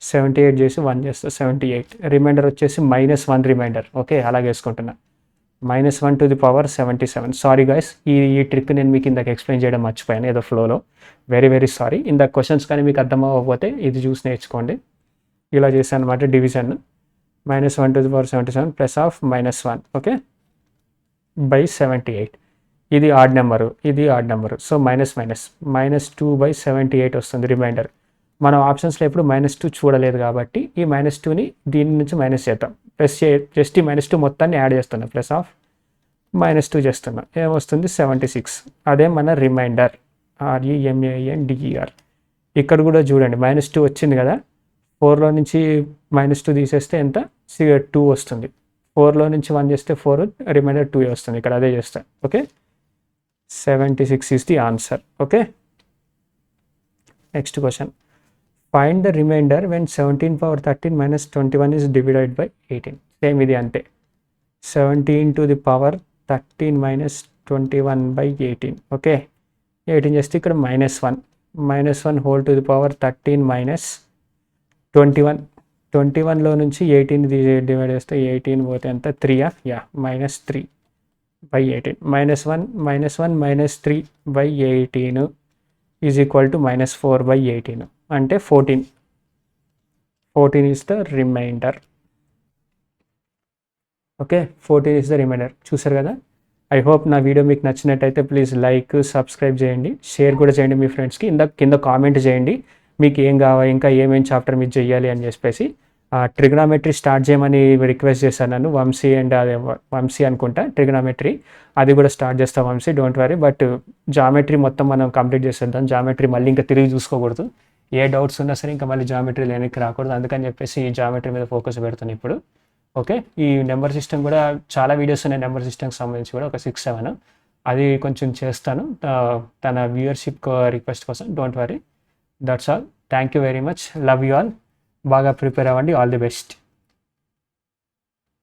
78 చేసి 1 చేస్తే 78. రిమైండర్ వచ్చేసి -1 రిమైండర్. ఓకే, అలాగే వేసుకుంటున్నా. -1 to the power 77. Sorry guys, ఈ ట్రిక్ నేను మీకు ఇందాక ఎక్స్ప్లెయిన్ చేయడం మర్చిపోయాను ఏదో ఫ్లోలో. Very sorry. ఇందాక క్వశ్చన్స్ కానీ మీకు అర్థం అవ్వకపోతే ఇది చూసి నేర్చుకోండి. ఇలా చేశాను అనమాట division. -1 to the power 77 +(-1). Okay, by 78. ఇది ఆడ్ నెంబరు, ఇది ఆడ్ నెంబరు. సో -2/78 వస్తుంది రిమైండర్. మనం ఆప్షన్స్లో ఎప్పుడు -2 చూడలేదు కాబట్టి ఈ -2ని దీని నుంచి మైనస్ చేద్దాం. జస్ట్ ఈ -2 మొత్తాన్ని యాడ్ చేస్తున్నాం, +(-2) చేస్తున్నాం. ఏమొస్తుంది, 76. అదే మన రిమైండర్, REMAINDER. ఇక్కడ కూడా చూడండి -2 వచ్చింది కదా, 4లో నుంచి -2 తీసేస్తే ఎంత, 2 వస్తుంది. 4లో నుంచి 1 చేస్తే 4, రిమైండర్ 2 వస్తుంది. ఇక్కడ అదే చేస్తా. Okay, 76 is the answer. Okay, next question. Find the remainder when 17^13 - 21 is divided by 18. Same ఇది అంతే. 17 to the power 13 - 21/18. ఓకే, 18 చేస్తే ఇక్కడ -1. -1 హోల్ టు ది పవర్ 13 - 21. 21లో నుంచి 18 డివైడ్ చేస్తే 18 పోతే ఎంత, 3. -3/18. -1 -3/18 ఈజ్ ఈక్వల్ టు -4/18 అంటే 14. 14 is the remainder. Okay, 14 is the remainder. చూసారు కదా. ఐ హోప్ నా వీడియో మీకు నచ్చినట్టయితే ప్లీజ్ లైక్, సబ్స్క్రైబ్ చేయండి, షేర్ కూడా చేయండి మీ ఫ్రెండ్స్కి. కింద కామెంట్ చేయండి మీకు ఏం కావాలి, ఇంకా ఏమేమి చాప్టర్ మీరు చేయాలి అని చెప్పేసి. ట్రిగ్నామెట్రీ స్టార్ట్ చేయమని రిక్వెస్ట్ చేశాను నన్ను, వంశీ అండ్ అదే వంశీ అనుకుంటా, ట్రిగ్నామెట్రీ అది కూడా స్టార్ట్ చేస్తాం Vamshi, don't worry. But geometry మొత్తం మనం కంప్లీట్ చేసేద్దాం. జామెట్రీ మళ్ళీ ఇంకా తిరిగి చూసుకోకూడదు. ఏ డౌట్స్ ఉన్నా సరే ఇంకా మళ్ళీ జామెట్రీ లేనికి రాకూడదు. అందుకని చెప్పేసి ఈ జామెట్రీ మీద ఫోకస్ పెడుతున్నాను ఇప్పుడు. ఓకే, ఈ నెంబర్ సిస్టమ్ కూడా చాలా వీడియోస్ ఉన్నాయి నెంబర్ సిస్టమ్కి సంబంధించి కూడా, ఒక 6-7 అది కొంచెం చేస్తాను తన వ్యూయర్షిప్ రిక్వెస్ట్ కోసం. Don't worry, that's all. Thank you very much. Love you all. బాగా ప్రిపేర్ అవ్వండి. All the best.